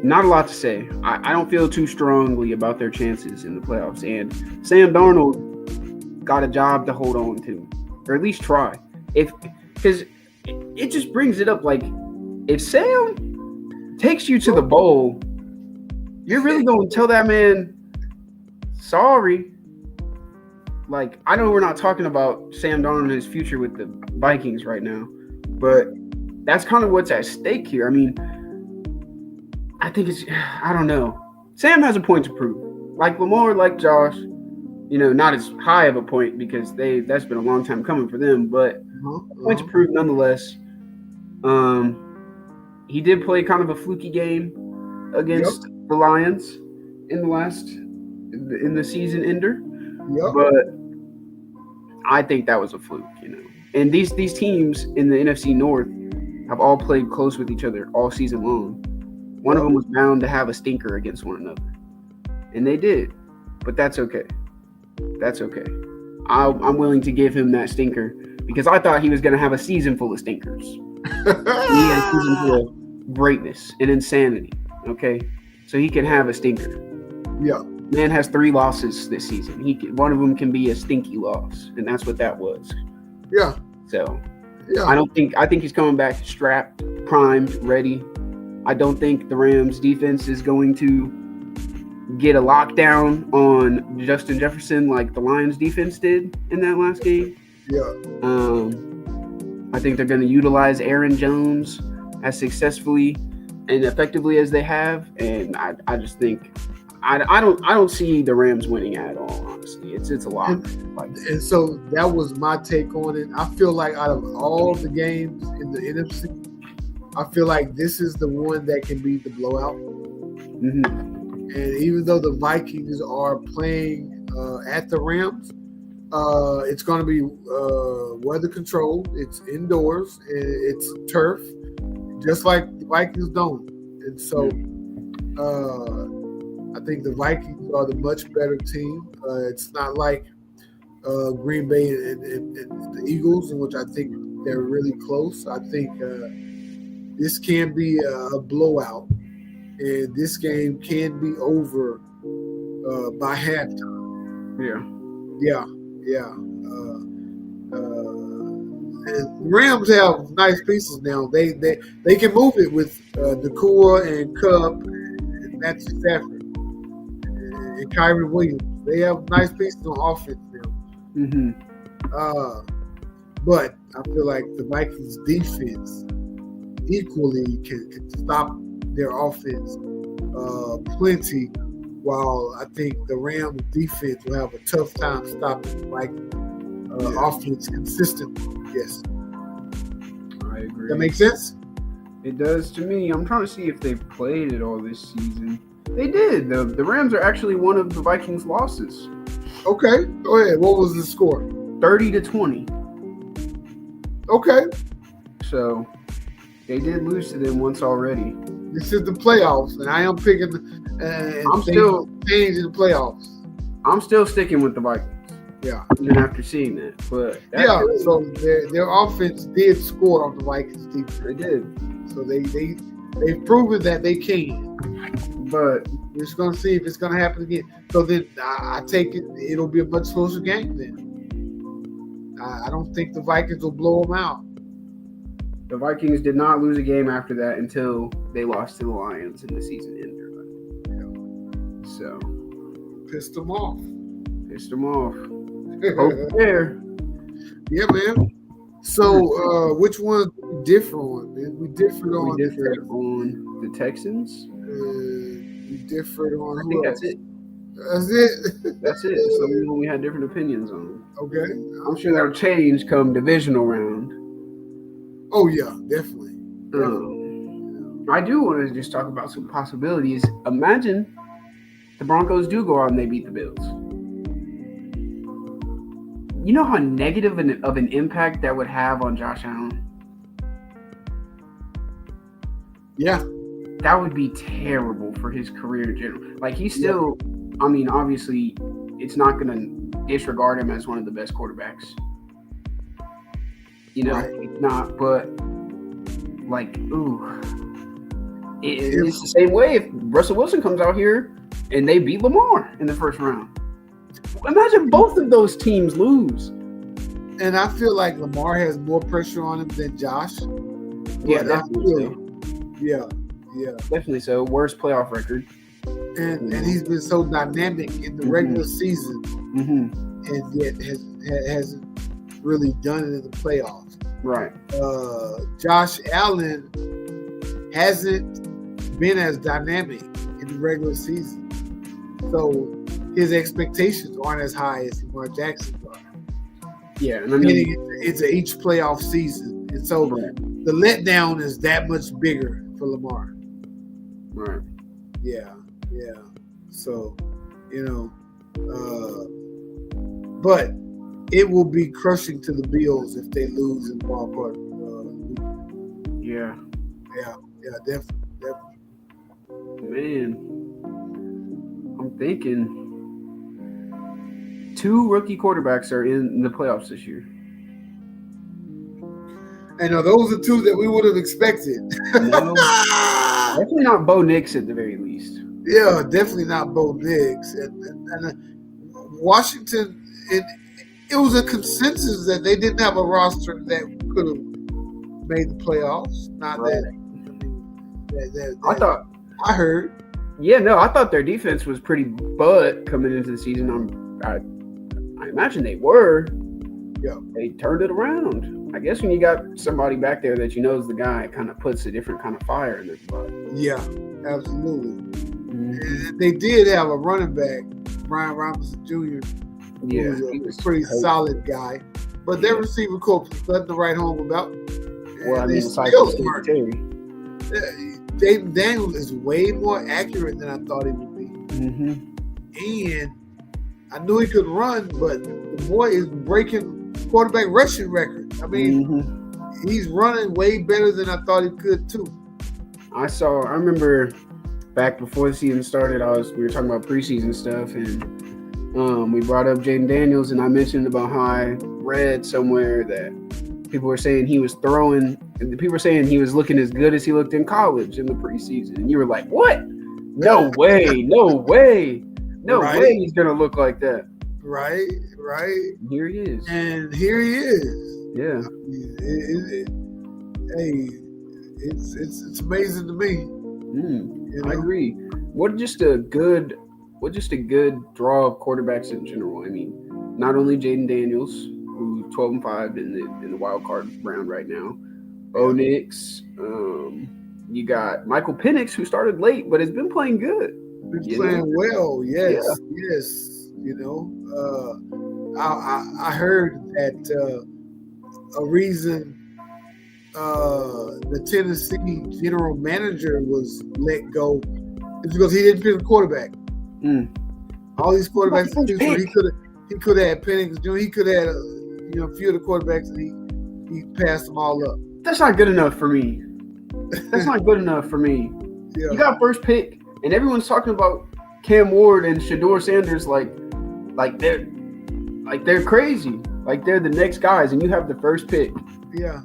Not a lot to say. I don't feel too strongly about their chances in the playoffs. And Sam Darnold got a job to hold on to, or at least try. Because it just brings it up like, if Sam takes you to the bowl, you're really going to tell that man, sorry. Like, I know we're not talking about Sam Darnold and his future with the Vikings right now, but that's kind of what's at stake here. I mean, I think I don't know. Sam has a point to prove. Like Lamar, like Josh, not as high of a point because that's been a long time coming for them, but point to prove nonetheless. He did play kind of a fluky game against the Lions in the season ender. But I think that was a fluke, And these teams in the NFC North have all played close with each other all season long. One of them was bound to have a stinker against one another. And they did. But that's okay. I'm willing to give him that stinker because I thought he was going to have a season full of stinkers. He had a season full of greatness and insanity. Okay, so he can have a stinker. Yeah. Man has 3 losses this season. One of them can be a stinky loss, and that's what that was. Yeah. So, yeah. I think he's coming back strapped, primed, ready. I don't think the Rams defense is going to get a lockdown on Justin Jefferson like the Lions defense did in that last game. Yeah. I think they're going to utilize Aaron Jones as successfully and effectively as they have, and I just think I don't see the Rams winning at all. Honestly, it's a lot. And so that was my take on it. I feel like out of all the games in the NFC, I feel like this is the one that can be the blowout. Mm-hmm. And even though the Vikings are playing at the Rams, it's going to be weather controlled. It's indoors and it's turf, just like the Vikings don't. And so I think the Vikings are the much better team. It's not like Green Bay and the Eagles, in which I think they're really close. I think this can be a blowout, and this game can be over by halftime. Yeah. And the Rams have nice pieces now. They can move it with Nakua and Cup and Matthew Stafford and Kyrie Williams. They have nice pieces on offense now. Mm-hmm. But I feel like the Vikings defense equally can stop their offense plenty, while I think the Rams defense will have a tough time stopping the Vikings offense consistently. Yes. I agree. That makes sense? It does to me. I'm trying to see if they've played it all this season. They did. The Rams are actually one of the Vikings' losses. Okay. Go ahead. What was the score? 30-20. Okay. So they did lose to them once already. This is the playoffs, and I am picking I'm still changing the playoffs. I'm still sticking with the Vikings. Yeah. Even after seeing that. But so their offense did score on the Vikings defense. They did. So they've proven that they can. But we're just gonna see if it's gonna happen again. So then I take it'll be a much closer game then. I don't think the Vikings will blow them out. The Vikings did not lose a game after that until they lost to the Lions in the season ender. Yeah. So pissed them off. Hope there. Yeah, man. So which one we differ on, man? We differed on the Texans. We differed on. I think that's it. That's it. That's it. That's the one we had different opinions on. Okay. I'm sure that'll change come divisional round. Oh yeah, definitely. I do want to just talk about some possibilities. Imagine the Broncos do go out and they beat the Bills. You know how negative of an impact that would have on Josh Allen? Yeah. That would be terrible for his career in general. Like, he's still, I mean, obviously, it's not going to disregard him as one of the best quarterbacks. You know, It's not, but, like, it's the same way if Russell Wilson comes out here and they beat Lamar in the first round. Imagine both of those teams lose. And I feel like Lamar has more pressure on him than Josh. Yeah, definitely. Yeah. Definitely so. Worst playoff record. And he's been so dynamic in the regular season, and yet hasn't really done it in the playoffs. Right. Josh Allen hasn't been as dynamic in the regular season, so his expectations aren't as high as Lamar Jackson's are. Yeah, and I mean, it's each playoff season, and so the letdown is that much bigger for Lamar. Right. Yeah. So, but it will be crushing to the Bills if they lose in the ballpark. Yeah, definitely. Man, I'm thinking 2 rookie quarterbacks are in the playoffs this year. And those are 2 that we would have expected. No, definitely not Bo Nix at the very least. Yeah, definitely not Bo Nix. And Washington, it was a consensus that they didn't have a roster that could have made the playoffs. Not Right. I thought. I heard. Yeah, no, I thought their defense was pretty butt coming into the season. I imagine they were. Yeah. They turned it around. I guess when you got somebody back there that you know is the guy, it kind of puts a different kind of fire in their butt. Yeah, absolutely. Mm-hmm. And they did have a running back, Brian Robinson Jr., Yeah, who was a pretty solid guy. But their receiver corps was nothing to write home about. Well, I mean, aside still from smart. Terry. Jaden Daniels is way more accurate than I thought he would be. Mm-hmm. And I knew he could run, but the boy is breaking quarterback rushing records. I mean, he's running way better than I thought he could too. I remember back before the season started, we were talking about preseason stuff, and we brought up Jaden Daniels, and I mentioned about how I read somewhere that people were saying he was throwing, and people were saying he was looking as good as he looked in college in the preseason, and you were like, "What? No way! No way! No way! He's gonna look like that!" Right. Here he is. And here he is. Yeah. It's amazing to me. I agree. What just a good draw of quarterbacks in general. I mean, not only Jaden Daniels, who's 12-5 in the wild card round right now, Bo Nix. You got Michael Penix, who started late but has been playing good. Been playing well. Yes. I heard that a reason the Tennessee general manager was let go is because he didn't pick a quarterback. All these quarterbacks he could have had Penix Jr. He could have had a few of the quarterbacks, and he passed them all up. That's not good enough for me. That's not good enough for me. Yeah. You got first pick, and everyone's talking about Cam Ward and Shedeur Sanders like they're crazy, like they're the next guys, and you have the first pick. Yeah.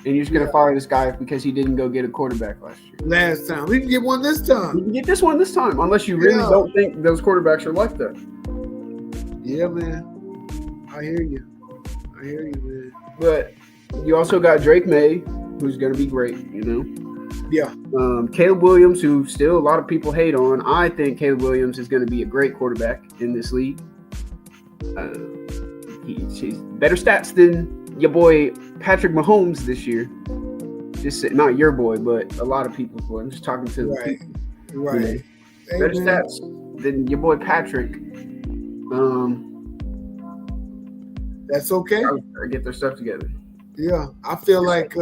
And you're just gonna fire this guy because he didn't go get a quarterback last year. Last time, we can get one this time. You can get this one this time, unless you really don't think those quarterbacks are like that. Yeah, man. I hear you, man. But you also got Drake May, who's gonna be great. Yeah. Caleb Williams, who still a lot of people hate on. I think Caleb Williams is going to be a great quarterback in this league. He's better stats than your boy Patrick Mahomes this year. Just not your boy, but a lot of people's boy. I'm just talking to the people. Right. Better stats than your boy Patrick. That's okay. Gotta get their stuff together. Yeah, I feel like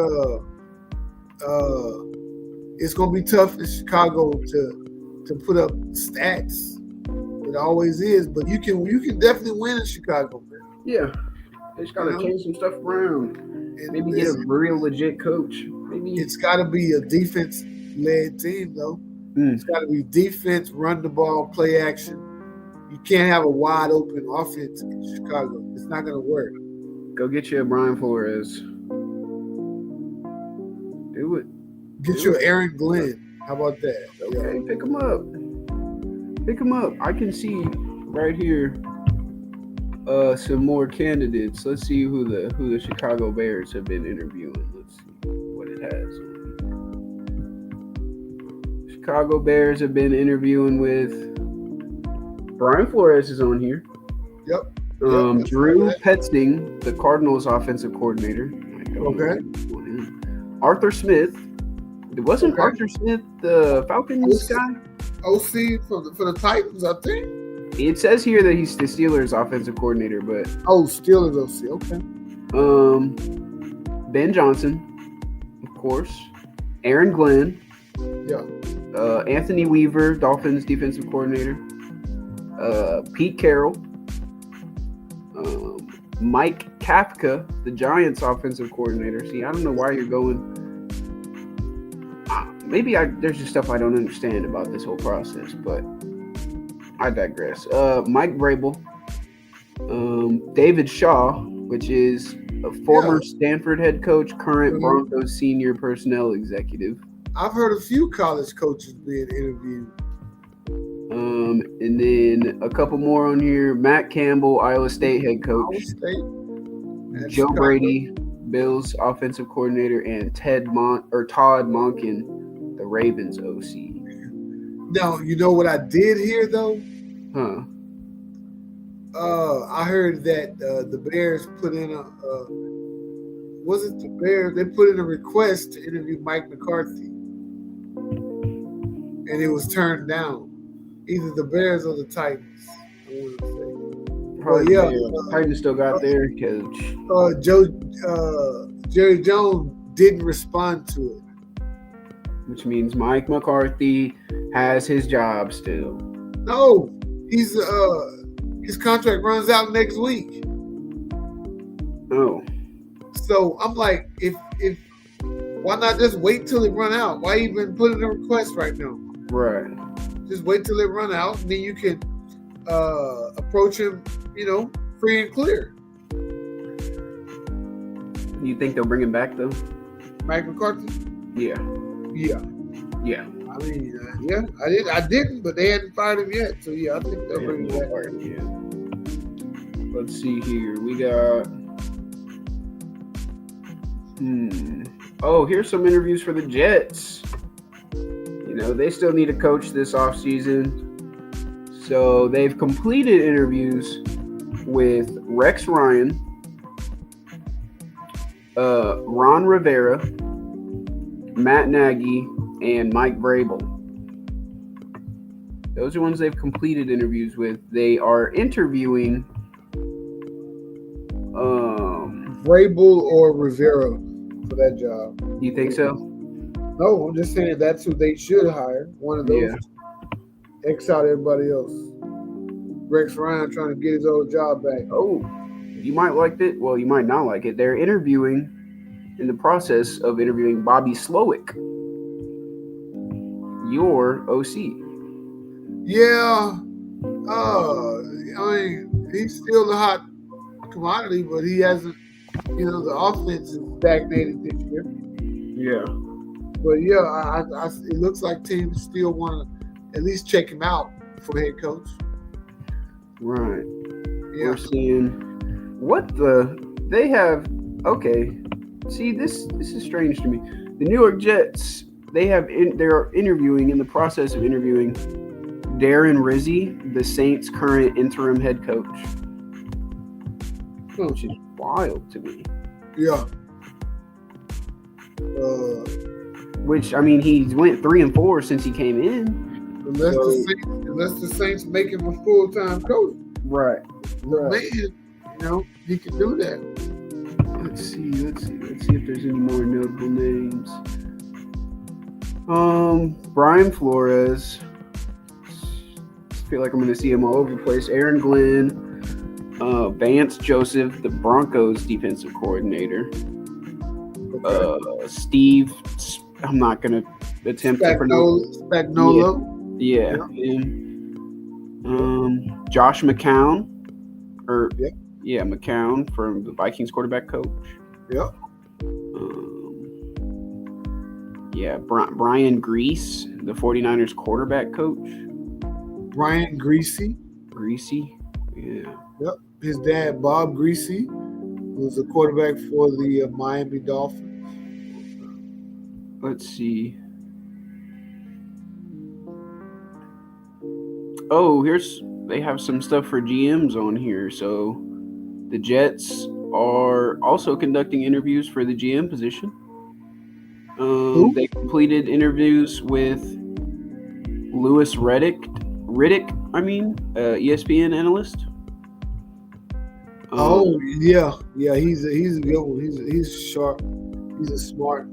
it's gonna be tough in Chicago to put up stats. It always is, but you can definitely win in Chicago, man. Yeah, they just gotta change some stuff around. Maybe get a real legit coach. Maybe it's got to be a defense-led team, though. It's got to be defense, run the ball, play action. You can't have a wide open offense in Chicago. It's not gonna work. Go get you a Brian Flores. Do it. Get you Aaron Glenn. How about that? Okay, pick him up. Pick him up. I can see right here some more candidates. Let's see who the Chicago Bears have been interviewing. Let's see what it has. Chicago Bears have been interviewing with Brian Flores is on here. Yep. Drew Petzing, the Cardinals offensive coordinator. Okay. Arthur Smith. Wasn't Arthur Smith the Falcons guy? OC for the Titans, I think. It says here that he's the Steelers offensive coordinator, but Steelers OC. Okay. Ben Johnson, of course. Aaron Glenn. Yeah. Anthony Weaver, Dolphins defensive coordinator. Pete Carroll. Mike Kafka, the Giants offensive coordinator. See, I don't know why you're going. Maybe there's just stuff I don't understand about this whole process, but I digress. Mike Vrabel, David Shaw, which is a former Stanford head coach, current Broncos senior personnel executive. I've heard a few college coaches being interviewed. And then a couple more on here. Matt Campbell, Iowa State head coach. Iowa State. Joe Brady, Bills offensive coordinator, and Todd Monken, the Ravens OC. Now, you know what I did hear though? Huh. I heard that the Bears put in was it the Bears? They put in a request to interview Mike McCarthy, and it was turned down. Either the Bears or the Titans. I want to say. Probably, Titans still got their coach. Jerry Jones didn't respond to it, which means Mike McCarthy has his job still. No, he's his contract runs out next week. Oh. So I'm like, if why not just wait till it run out? Why even put in a request right now? Right. Just wait till it run out, and then you can approach him, free and clear. You think they'll bring him back though? Mike McCarthy? Yeah. I mean, I didn't, but they hadn't fired him yet. So I think they'll bring him back. Yeah. Let's see here. We got. Oh, here's some interviews for the Jets. They still need a coach this offseason. So they've completed interviews with Rex Ryan, Ron Rivera, Matt Nagy, and Mike Vrabel. Those are ones they've completed interviews with. They are interviewing Vrabel or Rivera for that job. You think so? No, I'm just saying that's who they should hire. One of those. X out everybody else. Rex Ryan trying to get his old job back. Oh, you might like it. Well, you might not like it. They're in the process of interviewing Bobby Slowick, your OC. Yeah. I mean, he's still the hot commodity, but he hasn't, the offense is stagnated this year. Yeah. But it looks like teams still want to at least check him out for head coach. Right. Yeah. We're seeing they have. Okay. See, this is strange to me. The New York Jets, they're interviewing, in the process of interviewing Darren Rizzi, the Saints' current interim head coach. Which is wild to me. Yeah. Which, I mean, he went 3-4 since he came in. Unless the Saints make him a full-time coach. Right. Man, he can do that. Let's see if there's any more notable names. Brian Flores. I feel like I'm going to see him all over the place. Aaron Glenn, Vance Joseph, the Broncos defensive coordinator. Okay. Steve, I'm not going to attempt to pronounce. Spagnuolo. Yeah. Josh McCown. McCown from the Vikings quarterback coach. Yep. Brian Grease, the 49ers quarterback coach. Brian Greasy. Yeah. Yep. His dad, Bob Greasy, was a quarterback for the Miami Dolphins. Let's see. Oh, they have some stuff for GMs on here. So the Jets are also conducting interviews for the GM position. They completed interviews with Louis Riddick, ESPN analyst. He's a good one. He's sharp. He's a smart,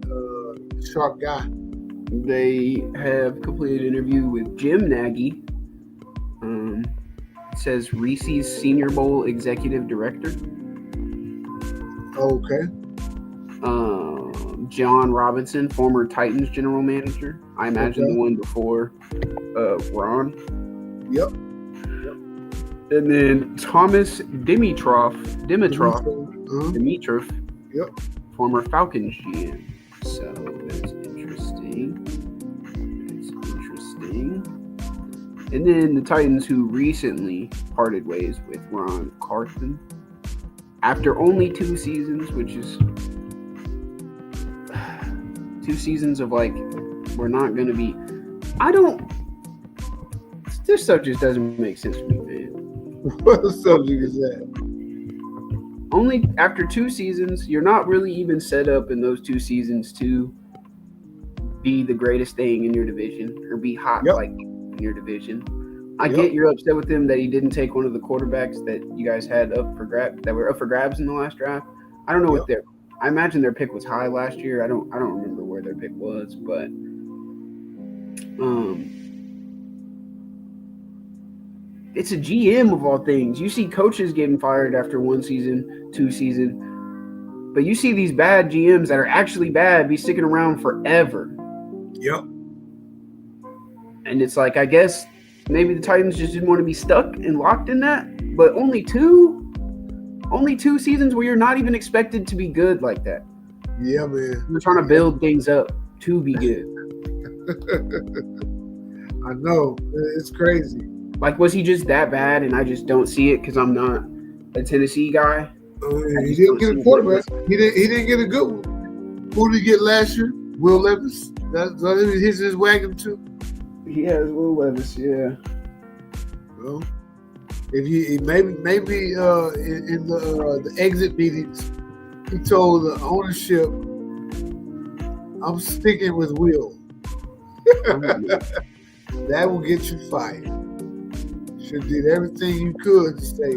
sharp guy. They have completed an interview with Jim Nagy. It says Reese's Senior Bowl executive director. Okay. John Robinson, former Titans general manager. I imagine the one before Ron. Yep. And then Thomas Dimitrov, Yep. former Falcons GM. So that's interesting. And then the Titans, who recently parted ways with Ron Carthon after only 2 seasons, which is 2 seasons of like, we're not going to be. This subject doesn't make sense to me, man. What subject is that? Only after 2 seasons, you're not really even set up in those 2 seasons to be the greatest thing in your division or be hot like in your division. I get you're upset with him that he didn't take one of the quarterbacks that you guys had that were up for grabs in the last draft. I don't know what I imagine their pick was high last year. I don't remember where their pick was, but it's a GM of all things. You see coaches getting fired after 1 season, 2 seasons, but you see these bad GMs that are actually bad be sticking around forever. Yep. And it's like, I guess maybe the Titans just didn't want to be stuck and locked in that, but only two seasons where you're not even expected to be good like that. Yeah, man. You're trying to build things up to be good. I know. It's crazy. Like, was he just that bad and I just don't see it because I'm not a Tennessee guy? He didn't get a quarterback. He didn't get a good one. Who did he get last year? Will Levis. That's his wagon too. He has Will Levis, yeah. Well, if he maybe in the exit meetings, he told the ownership, "I'm sticking with Will." That will get you fired. Should have did everything you could to say,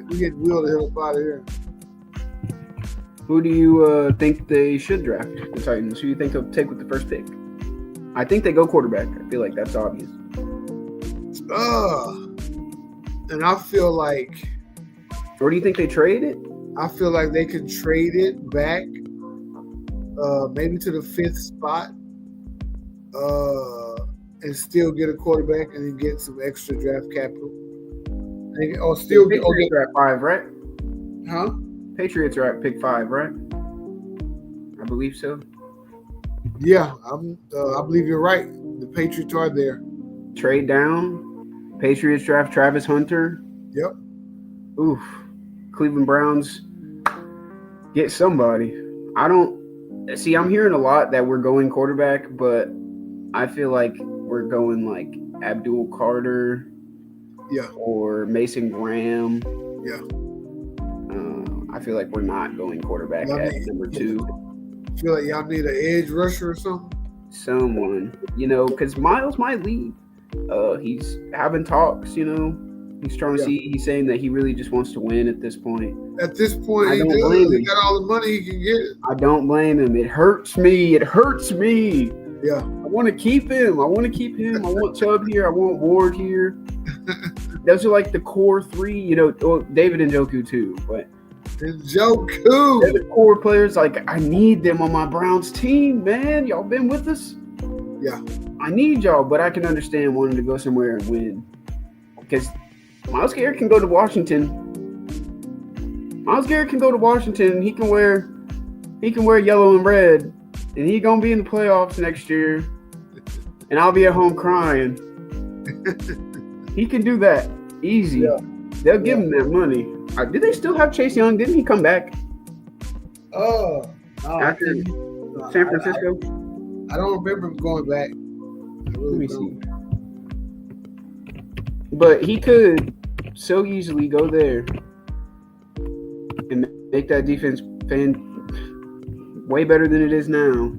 we get Will the hell up out of here. Who do you think they should draft, the Titans? Who do you think they'll take with the first pick? I think they go quarterback. I feel like that's obvious. And I feel like... Or do you think they trade it? I feel like they can trade it back, maybe to the 5th spot, and still get a quarterback and then get some extra draft capital. Or still get at 5, right? Huh? Patriots are at pick 5, right? I believe so. Yeah, I believe you're right. The Patriots are there. Trade down. Patriots draft Travis Hunter. Yep. Oof. Cleveland Browns get somebody. I'm hearing a lot that we're going quarterback, but I feel like we're going like Abdul Carter. Yeah. Or Mason Graham. Yeah. I feel like we're not going quarterback at number 2. Feel like y'all need an edge rusher or something? Someone, because Miles might leave. He's having talks, He's trying to see. He's saying that he really just wants to win at this point. At this point, he got all the money he can get. I don't blame him. It hurts me. Yeah. I want to keep him. I want Chubb here. I want Ward here. Those are like the core 3, David Njoku too, but Njoku. They're the core players. Like, I need them on my Browns team, man. Y'all been with us? Yeah. I need y'all, but I can understand wanting to go somewhere and win. Because Myles Garrett can go to Washington. He can wear yellow and red, and he gonna be in the playoffs next year. And I'll be at home crying. He can do that easy. Yeah. They'll give him that money. Did they still have Chase Young? Didn't he come back? After San Francisco? I don't remember him going back. Let me see. But he could so easily go there and make that defense way better than it is now.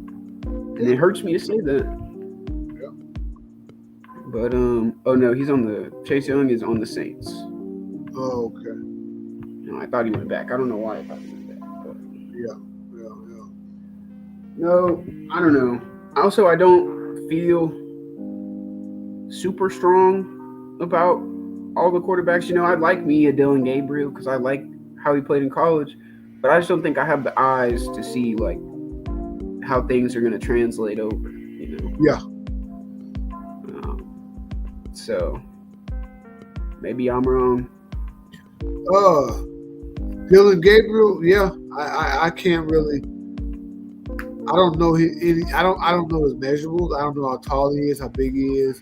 And it hurts me to say that. Yeah. But Chase Young is on the Saints. Oh, okay. I thought he went back. I don't know why I thought he went back. But Yeah. No, I don't know. Also, I don't feel super strong about all the quarterbacks. I like me a Dylan Gabriel because I like how he played in college, but I just don't think I have the eyes to see like how things are going to translate over. Yeah. So Maybe I'm wrong. Dylan Gabriel, yeah, I can't really. I don't know I don't know his measurables. I don't know how tall he is, how big he is,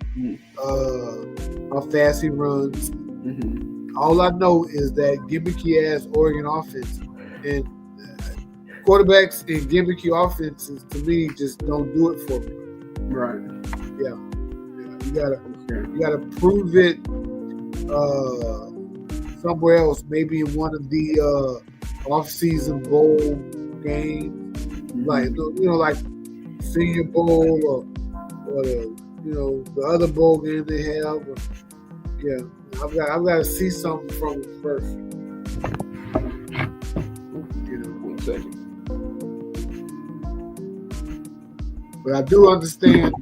how fast he runs. Mm-hmm. All I know is that gimmicky ass Oregon offense and quarterbacks in gimmicky offenses to me just don't do it for me. Right. Yeah. You gotta prove it somewhere else, maybe in one of the off-season bowl games. Like like Senior Bowl or the other bowl game they have. I've got to see something from it first. 1 second. But I do understand,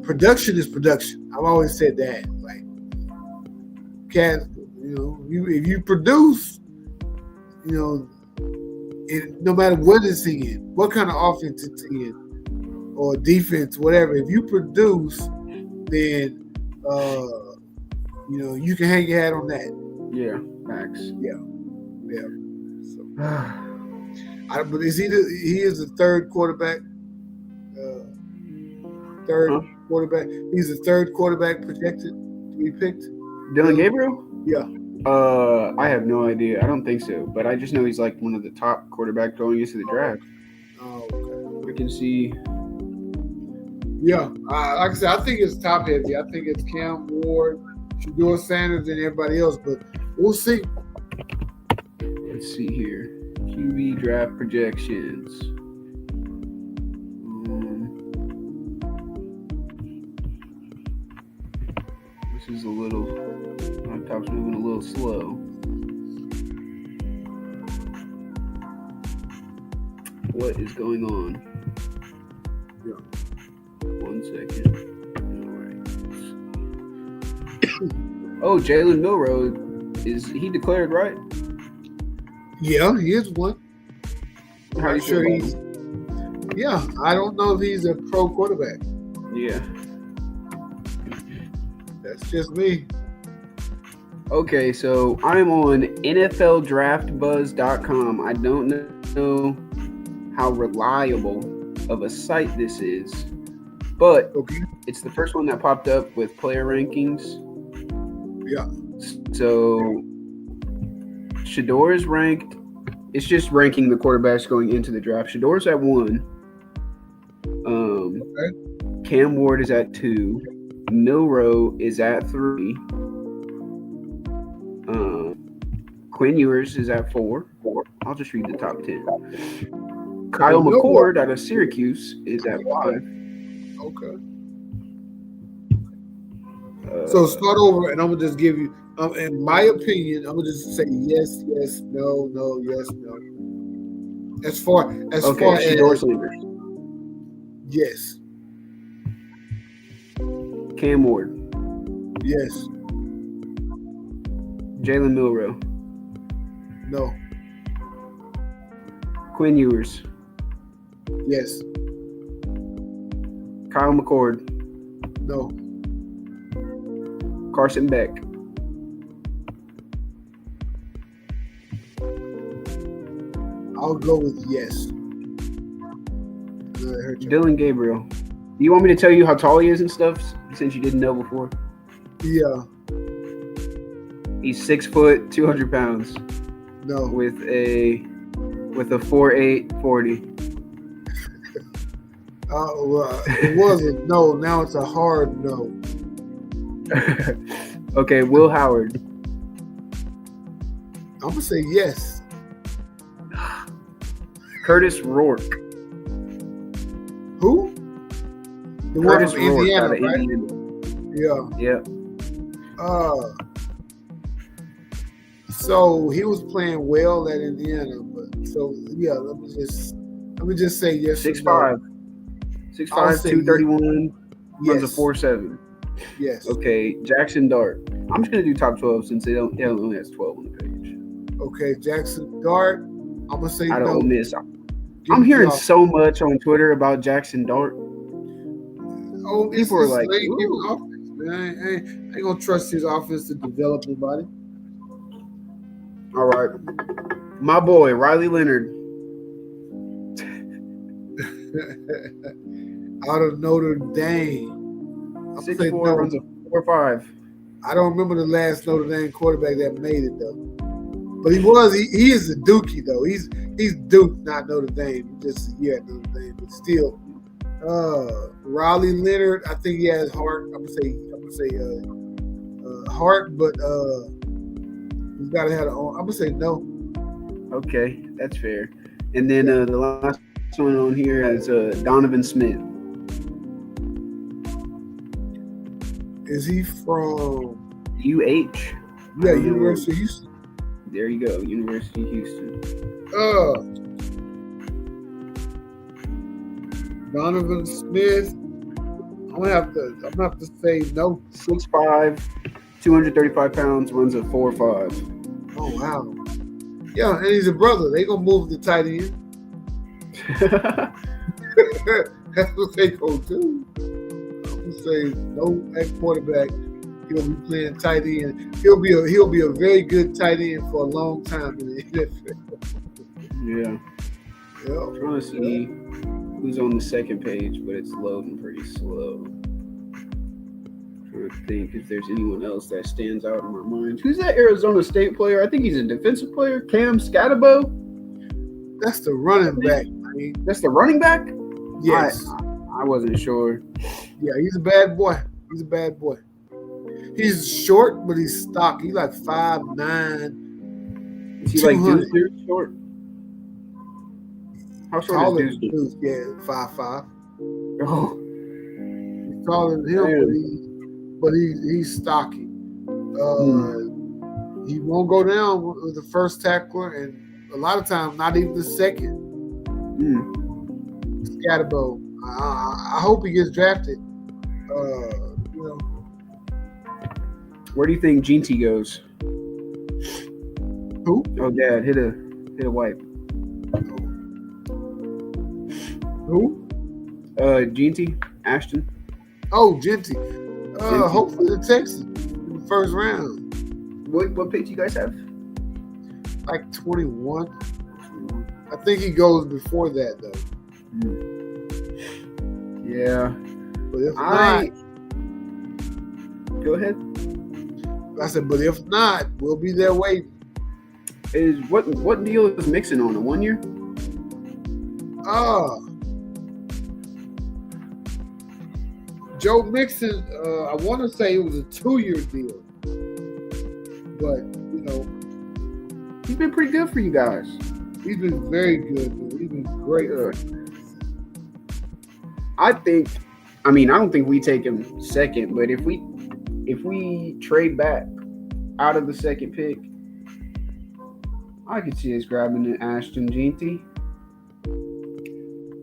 production is production. I've always said that. Like, if you produce. No matter what it's in, what kind of offense it's in, or defense, whatever. If you produce, then you can hang your hat on that. Yeah, facts. Yeah. So, but he is the third quarterback. Quarterback. He's the third quarterback projected to be picked. Dylan Gabriel? Yeah. I have no idea. I don't think so, but I just know he's like one of the top quarterbacks going into the draft. Oh, okay. We can see. Yeah, like I said, I think it's top heavy. I think it's Cam Ward, Shedeur Sanders, and everybody else, but we'll see. Let's see here. QB draft projections. This is a little. Laptop's moving a little slow. What is going on? Yeah. 1 second. All right. Oh, Jalen Milroe, is he declared, right? Yeah, he is one. How are you sure he's? Yeah, I don't know if he's a pro quarterback. Yeah. That's just me. Okay, so I'm on NFLDraftBuzz.com. I don't know how reliable of a site this is, but it's the first one that popped up with player rankings. Yeah. So Shedeur is ranked. It's just ranking the quarterbacks going into the draft. Shedeur's at 1. Cam Ward is at 2. Milroe is at 3. Quinn Ewers is at 4. I'll just read the top 10. Kyle McCord out of Syracuse is at 5. Okay. So start over, and I'm gonna just give you, in my opinion, I'm gonna just say yes, no, yes, no. As far as yes. Cam Ward. Yes. Jalen Milroe. No. Quinn Ewers. Yes. Kyle McCord. No. Carson Beck. I'll go with yes. Dylan Gabriel. Do you want me to tell you how tall he is and stuff since you didn't know before? Yeah. He's 6 foot, 200 pounds. No. With a 4.8 40. It wasn't no. Now it's a hard no. Okay, Will Howard. I'm gonna say yes. Curtis Rourke. Who? The Curtis one from Rourke Indiana, out of right? Indiana. Yeah. Yeah. So he was playing well at Indiana, but so yeah, let me just say yes. 6'5". 6'5", 231, runs a 4.7. Yes. Okay, Jackson Dart. I'm just gonna do top 12 since they only has 12 on the page. Okay, Jackson Dart. I'm gonna say out of no. Ole Miss. I'm hearing so much on Twitter about Jackson Dart. Oh, people are like, I ain't gonna trust his offense to develop anybody. All right. My boy, Riley Leonard. Out of Notre Dame. 6'4", runs a 4.5. I don't remember the last Notre Dame quarterback that made it though. But he is a Dookie though. He's Duke, not Notre Dame. Just a year at Notre Dame, but still. Riley Leonard, I think he has heart. I'm gonna say heart, but he's gotta have. I'm gonna say no. Okay, that's fair. And then the last one on here has Donovan Smith. Is he from UH? Yeah, University of Houston. There you go, University of Houston. Donovan Smith. I'm gonna have to say no. 6'5", 235 pounds, runs a 4.5. Oh wow. Yeah, and he's a brother. They gonna move the tight end. That's what they gonna do. I'm gonna say no at quarterback. He'll be playing tight end. He'll be a very good tight end for a long time in the NFL. Yeah. I'm trying to see who's on the second page, but it's loading pretty slow. I'm trying to think if there's anyone else that stands out in my mind. Who's that Arizona State player? I think he's a defensive player. Cam Scatabo? That's the running back. That's the running back? Yes. I wasn't sure. Yeah, he's a bad boy. He's short, but he's stocky. He's like 5'9". Is he like Deuce short? How short is Deuce? Yeah, 5'5". Oh. He's taller than him, but he's stocky. He won't go down with the first tackler, and a lot of times not even the second. Scatterbo. I hope he gets drafted. Where do you think Ginty goes? Who? Oh, Dad, hit a wipe. Who? Ginty, Ashton. Oh, Ginty. Hopefully the Texans in the first round. What pick do you guys have? Like 21. I think he goes before that though. Yeah. But if not, go ahead. I said, but if not, we'll be there waiting. Is what deal is Mixon on? A 1 year? Joe Mixon, I want to say it was a 2-year deal. But, he's been pretty good for you guys. He's been very good. He's been great. I don't think we take him second, but if we trade back out of the second pick, I could see us grabbing an Ashton Ginty.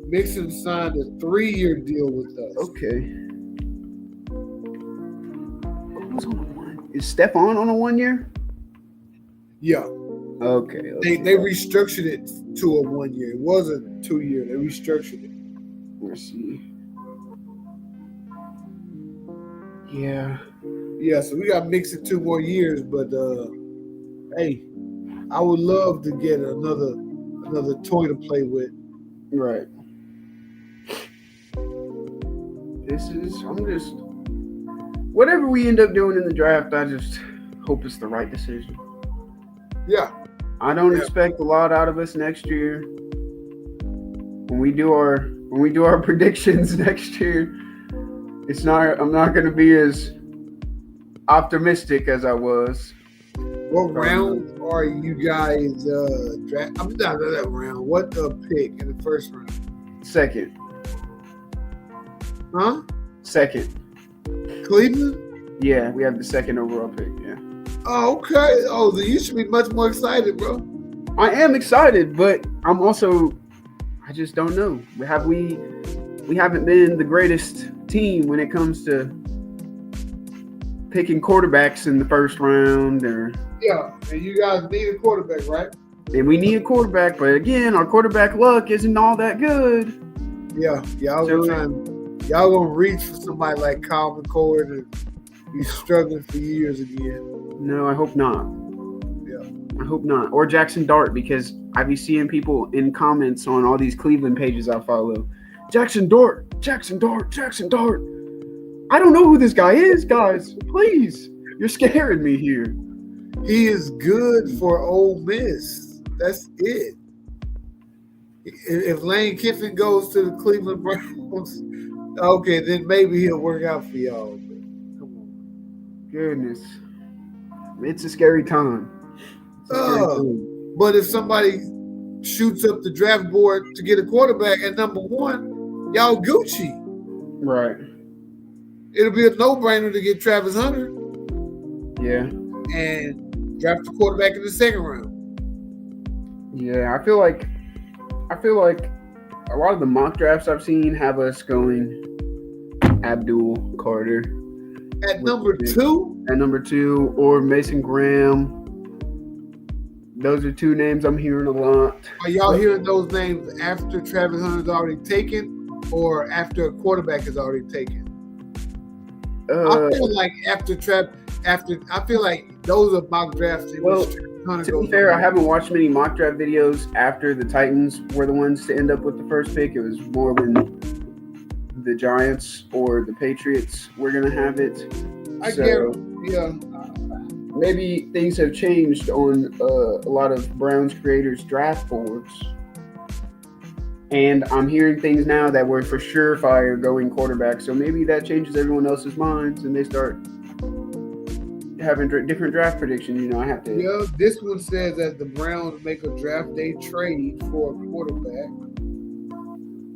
Mixon signed a 3-year deal with us. Okay. Who's on a 1? Is Stephon on a 1 year? Yeah. Okay. They restructured it to a 1 year. It was a 2-year. They restructured it. Let's see. Yeah. Yeah, so we got Mixon 2 more years, but hey, I would love to get another toy to play with. Right. Whatever we end up doing in the draft, I just hope it's the right decision. Yeah. I don't expect a lot out of us next year. When we do our predictions next year, I'm not going to be as optimistic as I was. What round are you guys draft? I'm not in that round. What pick in the first round? Second. Huh? Second. Cleveland? Yeah, we have the second overall pick. Yeah. Oh, okay. Oh, then you should be much more excited, bro. I am excited, but I just don't know. We haven't been the greatest team when it comes to picking quarterbacks in the first round, yeah. And you guys need a quarterback, right? And we need a quarterback, but again, our quarterback luck isn't all that good. Yeah, y'all gonna reach for somebody like Kyle McCord He's struggling for years again. No, I hope not. Yeah. I hope not. Or Jackson Dart, because I be seeing people in comments on all these Cleveland pages I follow. Jackson Dart, Jackson Dart, Jackson Dart. I don't know who this guy is, guys. Please. You're scaring me here. He is good for Ole Miss. That's it. If Lane Kiffin goes to the Cleveland Browns, okay, then maybe he'll work out for y'all. Come on. Goodness. It's a scary time. But if somebody shoots up the draft board to get a quarterback at number 1, y'all Gucci. Right. It'll be a no-brainer to get Travis Hunter. Yeah. And draft the quarterback in the second round. Yeah, I feel like a lot of the mock drafts I've seen have us going Abdul Carter. At number 2? At number 2, or Mason Graham. Those are 2 names I'm hearing a lot. Are y'all hearing those names after Travis Hunter's already taken, or after a quarterback is already taken? I feel like I feel like those are mock drafts. To be fair, I haven't watched many mock draft videos after the Titans were the ones to end up with the first pick. It was more when the Giants or the Patriots were going to have it. Yeah. Maybe things have changed on a lot of Browns creators' draft boards. And I'm hearing things now that were for surefire going quarterback. So maybe that changes everyone else's minds and they start having different draft predictions. You know, I have to. Yeah, this one says that the Browns make a draft day trade for a quarterback.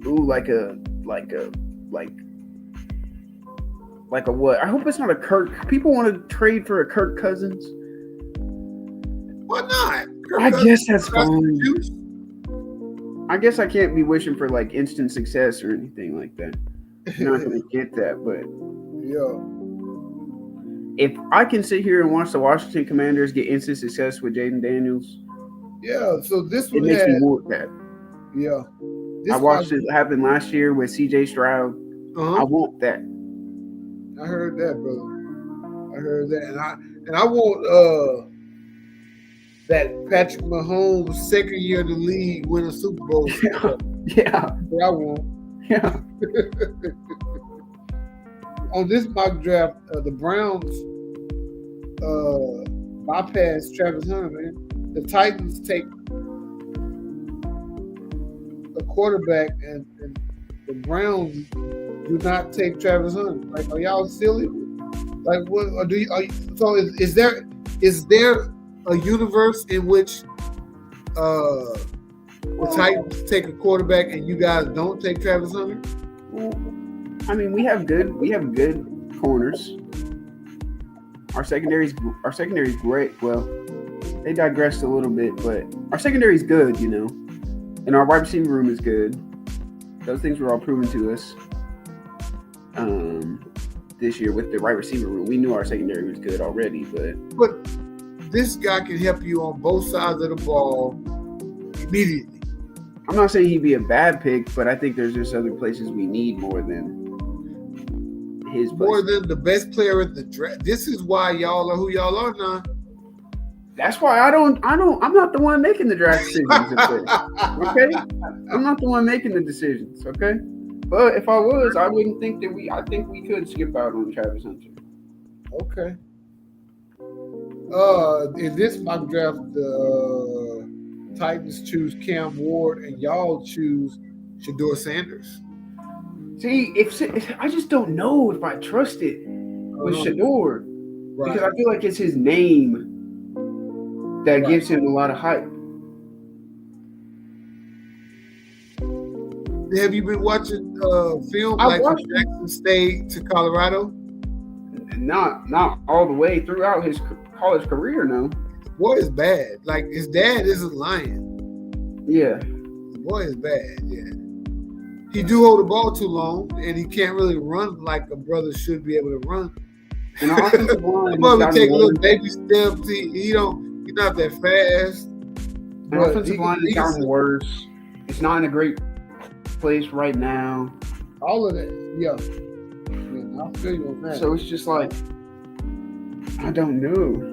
Ooh, like a what? I hope it's not a Kirk. People want to trade for a Kirk Cousins. Why not? I guess that's fine. I guess I can't be wishing for like instant success or anything like that. You're not going to get that, but yeah. If I can sit here and watch the Washington Commanders get instant success with Jaden Daniels, yeah. So this one makes me want that. Yeah. I watched it happen last year with C.J. Stroud. I want that. I heard that, brother. I heard that, and I want that Patrick Mahomes second year in the league win a Super Bowl. Yeah. I want. Yeah. On this mock draft, the Browns bypass Travis Hunter, man. The Titans take a quarterback, and the Browns do not take Travis Hunter. Like, are y'all silly? Like, what? Or do you? So is there a universe in which the Titans take a quarterback and you guys don't take Travis Hunter? I mean, we have good corners. Our secondary's great. Well, they digressed a little bit, but our secondary's good, you know, and our wide receiver room is good. Those things were all proven to us this year with the wide receiver room. We knew our secondary was good already, but this guy can help you on both sides of the ball immediately. I'm not saying he'd be a bad pick, but I think there's just other places we need more than his place. More than the best player at the draft. This is why y'all are who y'all are now. That's why I'm not the one making the draft decisions. Okay? I'm not the one making the decisions, okay? But if I was, I wouldn't think that I think we could skip out on Travis Hunter. Okay. In this mock draft, the Titans choose Cam Ward and y'all choose Shedeur Sanders. See, if I just don't know if I trust it with Shedeur, right? Because I feel like it's his name that gives him a lot of hype. Have you been watching film like from Jackson State to Colorado? Not all the way throughout his college career, no. Boy is bad. Like, his dad isn't lying. Yeah. Boy is bad, yeah. He do hold the ball too long, and he can't really run like a brother should be able to run. And our offensive line probably take little baby steps. He's not that fast. Our offensive line has gotten worse. It's not in a great place right now. All of that, yeah. I feel you on that. So it's just like, I don't know.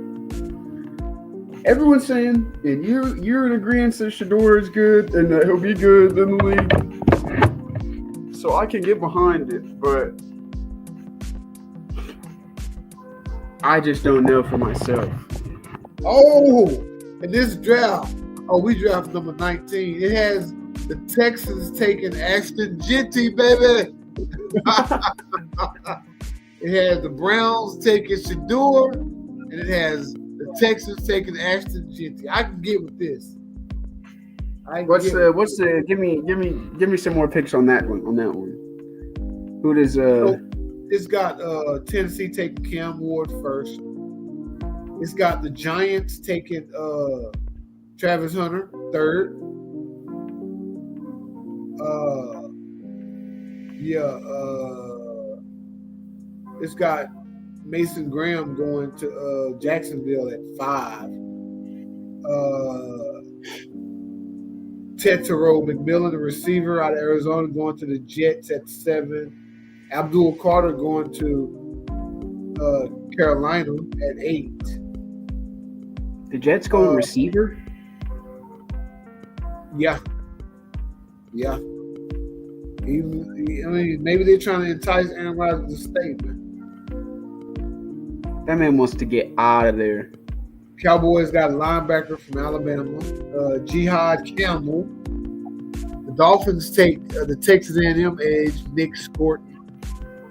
Everyone's saying, and you're in agreement that Shedeur is good and that he'll be good in the league. So I can get behind it, but I just don't know for myself. Oh, in this draft, we drafted number 19. It has the Texans taking Ashton Jeanty, baby. It has the Browns taking Shedeur, and it has the Texans taking Ashton Jeanty. I can get with this. Give me some more picks on that one. Who does It's got Tennessee taking Cam Ward first. It's got the Giants taking Travis Hunter third. It's got Mason Graham going to Jacksonville at 5. Tetero McMillan, the receiver out of Arizona, going to the Jets at 7. Abdul Carter going to Carolina at 8. The Jets going receiver? Yeah. Maybe they're trying to entice Aaron Rodgers to stay, man. That man wants to get out of there. Cowboys got a linebacker from Alabama, Jihad Campbell. The Dolphins take the Texas A&M edge, Nick Scott.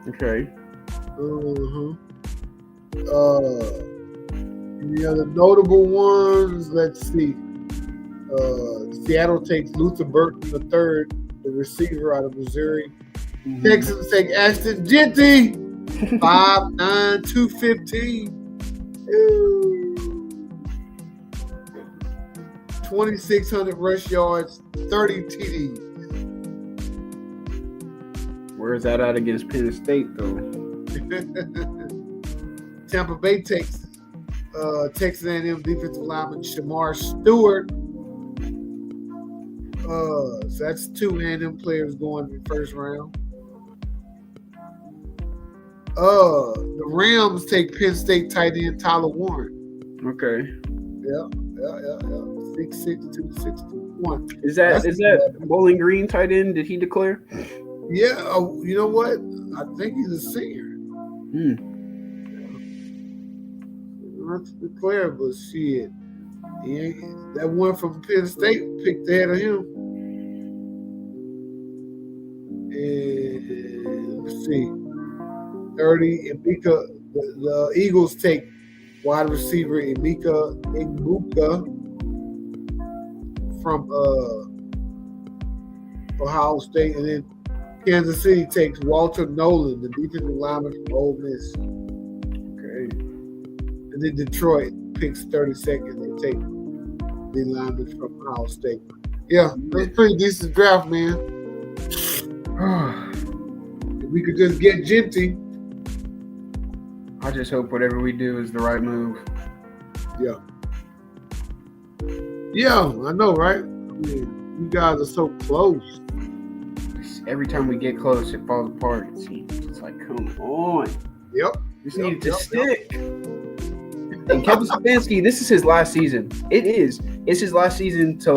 Okay. Any other notable ones? Let's see. Seattle takes Luther Burton III, the receiver out of Missouri. Mm-hmm. Texans take Ashton Jeanty, 5'9", 215. 2,600 rush yards, 30 TDs. Where's that at against Penn State, though? Tampa Bay takes Texas A&M defensive lineman Shamar Stewart. So that's 2 A&M players going in the first round. The Rams take Penn State tight end Tyler Warren. Okay. Yeah. 6'6", 261. Is that Bowling Green tight end? Did he declare? Yeah. You know what? I think he's a senior. Not to declare, but shit. That one from Penn State picked ahead of him. And let's see. 30, Emeka. The Eagles take wide receiver Emeka Egbuka from Ohio State, and then Kansas City takes Walter Nolan, the defensive lineman from Ole Miss. Okay. And then Detroit picks 32nd. They take the lineman from Ohio State. Yeah, that's a pretty decent draft, man. If we could just get Jeanty. I just hope whatever we do is the right move. Yeah, I know, right? I mean, you guys are so close. Every time we get close, it falls apart. It's like, come on. Yep. Just needed to stick. And Kevin Stefanski, this is his last season. It's his last season to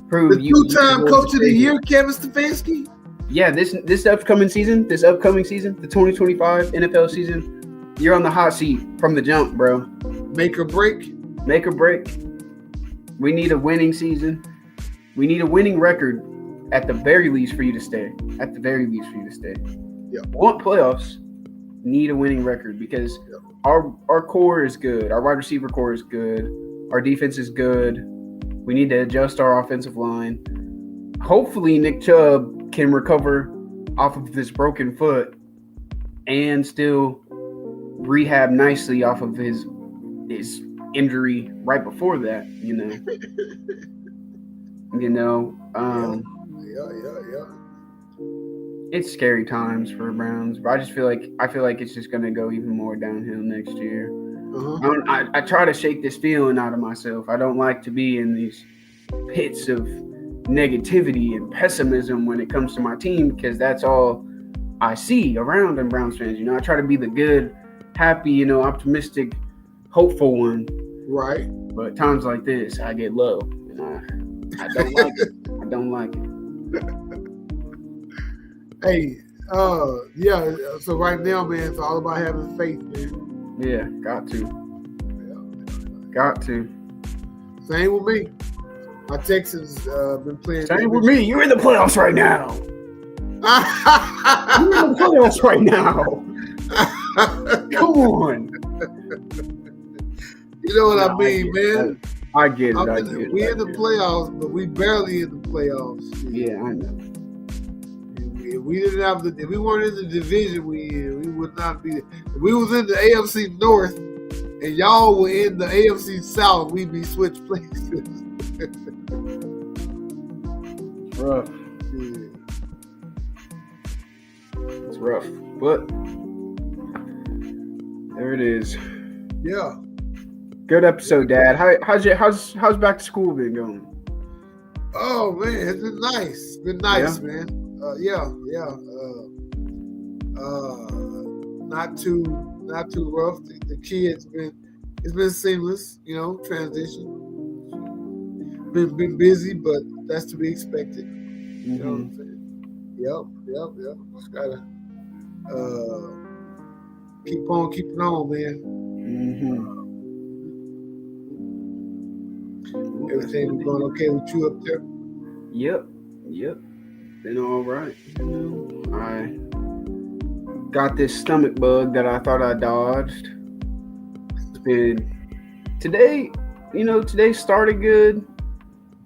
prove the 2-time coach of the year, Kevin Stefanski. Yeah, this upcoming season, the 2025 NFL season, you're on the hot seat from the jump, bro. Make or break. We need a winning season. We need a winning record at the very least for you to stay. Yeah. Want playoffs, need a winning record because our core is good. Our wide receiver core is good. Our defense is good. We need to adjust our offensive line. Hopefully Nick Chubb can recover off of this broken foot and still rehab nicely off of his injury right before that, Yeah. It's scary times for Browns, but I feel like it's just gonna go even more downhill next year. I try to shake this feeling out of myself. I don't like to be in these pits of negativity and pessimism when it comes to my team because that's all I see around in Browns fans. I try to be the good, happy, optimistic hopeful one. Right. But times like this, I get low, and I don't like it. I don't like it. Hey, yeah. So right now, man, it's all about having faith, man. Yeah, got to. Got to. Same with me. My Texans been playing. Same with me. You're in the playoffs right now. You're in the playoffs right now. Come on. You know what I mean, man? I get it. We in the playoffs, but we barely in the playoffs. Yeah, I know. If we didn't have if we weren't in the division we would not be. If we was in the AFC North and y'all were in the AFC South, we'd be switched places. Rough. Yeah. It's rough, but there it is. Yeah. Good episode, Dad. How's back to school been going? Oh man, it's been nice. Been nice, man. Yeah. Not too rough. The kids it's been seamless, transition. Been busy, but that's to be expected. You know what I'm saying? Yep. Just gotta keep on keeping on, man. Everything was going okay with you up there? Yep. Been all right. I got this stomach bug that I thought I dodged. It's been today started good,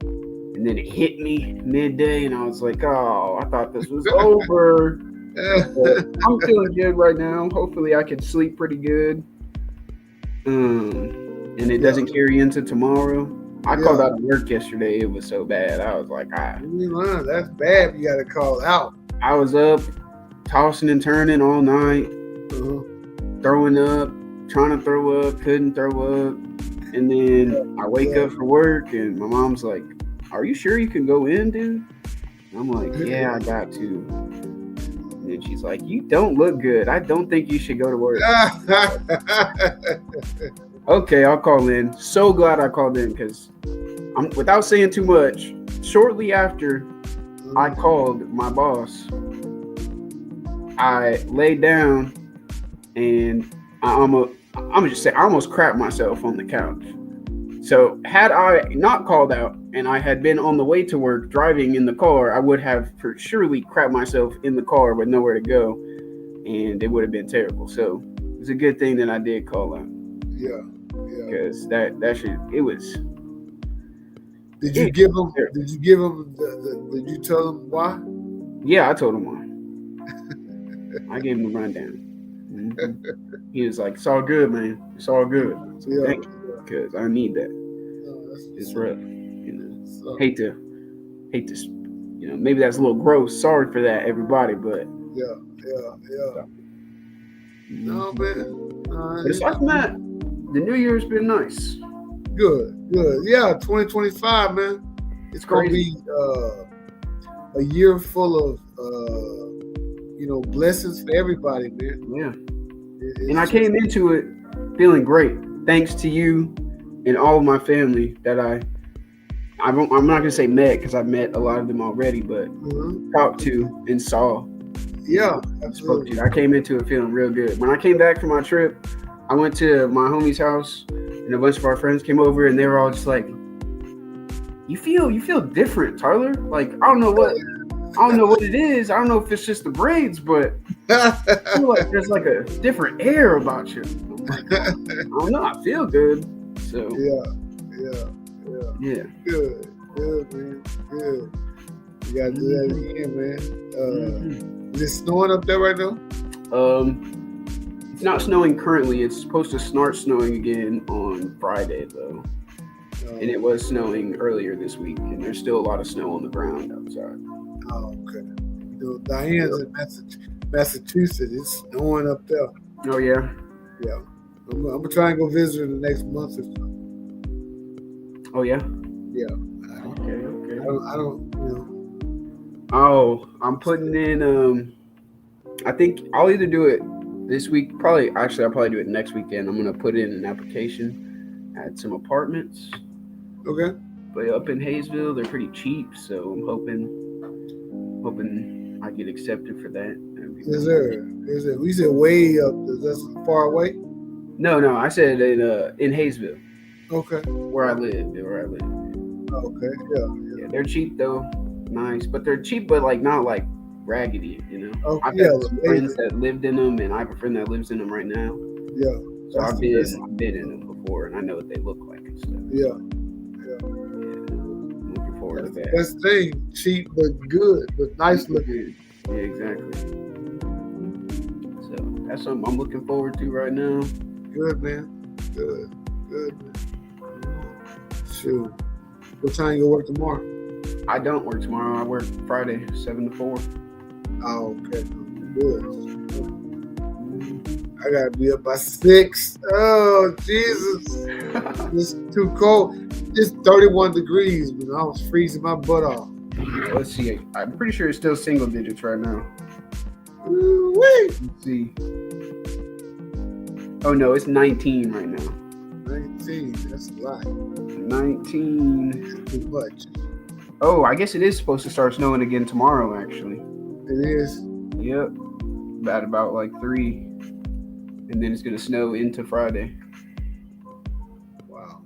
and then it hit me midday, and I was like, oh, I thought this was over. I'm feeling good right now. Hopefully I can sleep pretty good. And it doesn't carry into tomorrow. I called out of work yesterday. It was so bad. I was like, that's bad. You got to call out. I was up, tossing and turning all night, throwing up, trying to throw up, couldn't throw up. And then I wake up for work, and my mom's like, are you sure you can go in, dude? And I'm like, yeah, I got to. And then she's like, you don't look good. I don't think you should go to work. Okay, I'll call in. So glad I called in because without saying too much, shortly after I called my boss, I laid down and I almost crapped myself on the couch. So had I not called out and I had been on the way to work driving in the car, I would have for surely crapped myself in the car with nowhere to go, and it would have been terrible. So it was a good thing that I did call out. Yeah. Because it was. Did you give him? Did you tell him why? Yeah, I told him why. I gave him the rundown. He was like, "It's all good, man. It's all good." So thank you, because I need that. It's rough, So. Hate to, maybe that's a little gross. Sorry for that, everybody, but yeah. No, man. But aside from that, the new year's been nice. Good. Yeah, 2025, man. It's going to be a year full of, blessings for everybody, man. Yeah. And I came into it feeling great, thanks to you and all of my family that I'm not going to say met because I've met a lot of them already, but talked to and saw. Yeah, spoke to. I came into it feeling real good. When I came back from my trip, I went to my homie's house, and a bunch of our friends came over, and they were all just like, "You feel different, Tyler. Like I don't know what it is. I don't know if it's just the braids, but I feel like there's like a different air about you." I'm like, I don't know. I feel good. So yeah. Good, man. Good. You gotta do that again, man. Is it snowing up there right now? It's not snowing currently. It's supposed to start snowing again on Friday, though. And it was snowing earlier this week, and there's still a lot of snow on the ground outside. Oh, okay. Diane's in Massachusetts. It's snowing up there. Oh, yeah? Yeah. I'm going to try and go visit her the next month or so. Oh, yeah? Yeah. Okay. I don't. Oh, I'm putting in, I think I'll either do it this week. I'll probably do it next weekend. I'm gonna put in an application at some apartments. Okay. But up in Hayesville, they're pretty cheap, so I'm hoping I get accepted for that. Is there? We said way up. That's far away. No, I said in Hayesville. Okay. Where I live. Okay. Yeah. They're cheap though, nice, but they're cheap, but like not like raggedy, you know. Okay. I've got some friends that lived in them, and I have a friend that lives in them right now. Yeah. So I've been in them before, and I know what they look like and stuff. Yeah. I'm looking forward to that. That's the thing, cheap but good, but nice looking. Yeah, exactly. So that's something I'm looking forward to right now. Good, man. Good, man. Shoot. What time you work tomorrow? I don't work tomorrow. I work Friday, 7 to 4. Oh, okay. Good. I gotta be up by 6. Oh, Jesus. It's too cold. It's 31 degrees, but I was freezing my butt off. Let's see. I'm pretty sure it's still single digits right now. Wait. Let's see. Oh no, it's 19 right now. 19. That's a lot. 19. That's too much. Oh, I guess it is supposed to start snowing again tomorrow, actually. It is. Yep. At about like 3. And then it's going to snow into Friday. Wow.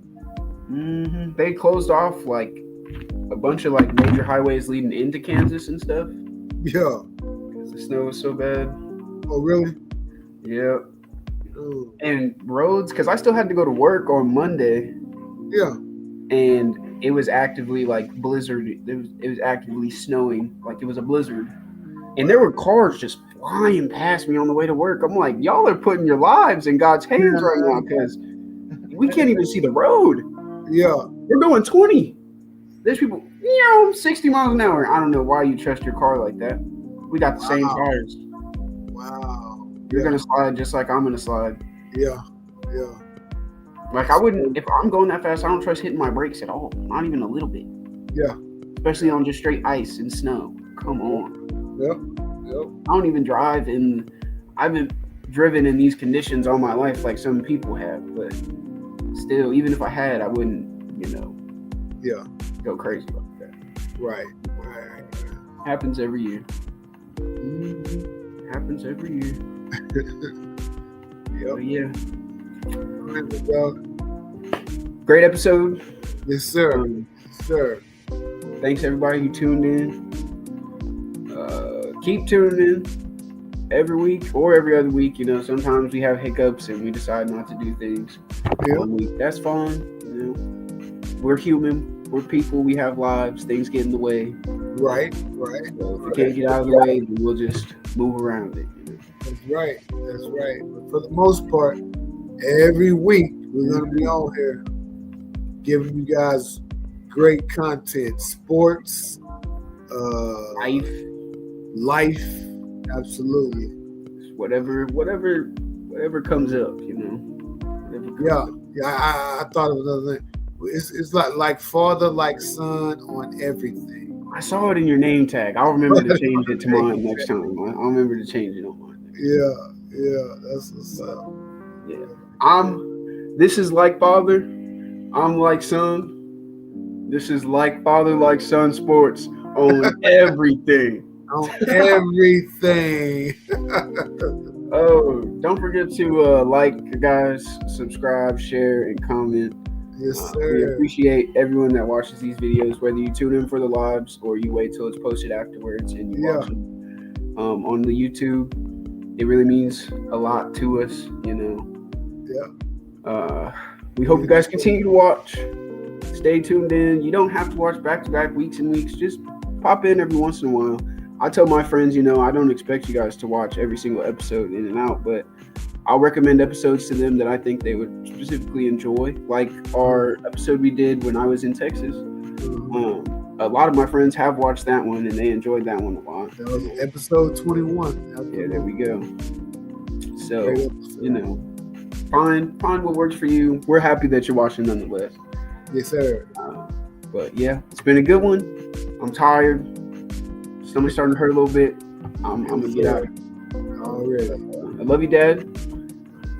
Mm-hmm. They closed off like a bunch of like major highways leading into Kansas and stuff. Yeah. Because the snow was so bad. Oh, really? Yep. Oh. And roads, because I still had to go to work on Monday. Yeah. And it was actively like blizzard. It was actively snowing. Like it was a blizzard. And there were cars just flying past me on the way to work. I'm like, y'all are putting your lives in God's hands right now because we can't even see the road. Yeah. We're going 20. There's people, 60 miles an hour. I don't know why you trust your car like that. We got the same tires. Wow. You're going to slide just like I'm going to slide. Yeah. Like I wouldn't, if I'm going that fast, I don't trust hitting my brakes at all. Not even a little bit. Yeah. Especially on just straight ice and snow. Come on. Yep. I don't even drive I haven't driven in these conditions all my life like some people have, but still, even if I had, I wouldn't, go crazy like that. Right. Happens every year. Mm-hmm. Happens every year. Yep. But yeah. Well, great episode. yes, sir. Sir. Thanks everybody who tuned in. Keep tuning in every week or every other week. Sometimes we have hiccups and we decide not to do things. Yeah. One week. That's fine. We're human. We're people. We have lives. Things get in the way. Right. So if we can't get out of the way, then we'll just move around it. That's right. But for the most part, every week we're gonna be on here giving you guys great content, sports, life, absolutely. Whatever comes up, Whatever comes up. I thought of another thing. It's like father, like son on everything. I saw it in your name tag. I'll remember to change it to mine next time. I'll remember to change it on mine. Yeah, that's what's up. Yeah. This is like father. I'm like son. This is like father, like son sports on everything. On everything. Oh, don't forget to like, guys, subscribe, share, and comment. Yes, sir. We appreciate everyone that watches these videos, whether you tune in for the lives or you wait till it's posted afterwards and you watch them on the YouTube. It really means a lot to us, Yeah. We hope you guys continue to watch. Stay tuned in. You don't have to watch back-to-back weeks and weeks. Just pop in every once in a while. I tell my friends, I don't expect you guys to watch every single episode in and out, but I'll recommend episodes to them that I think they would specifically enjoy, like our episode we did when I was in Texas. A lot of my friends have watched that one, and they enjoyed that one a lot. That was episode 21. Yeah, there we go. So, find what works for you. We're happy that you're watching nonetheless. Yes, sir. But yeah, it's been a good one. I'm tired. Stomach's starting to hurt a little bit. I'm gonna get out. Already. I love you, Dad,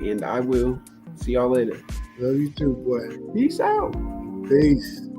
and I will see y'all later. Love you too, boy. Peace out. Peace.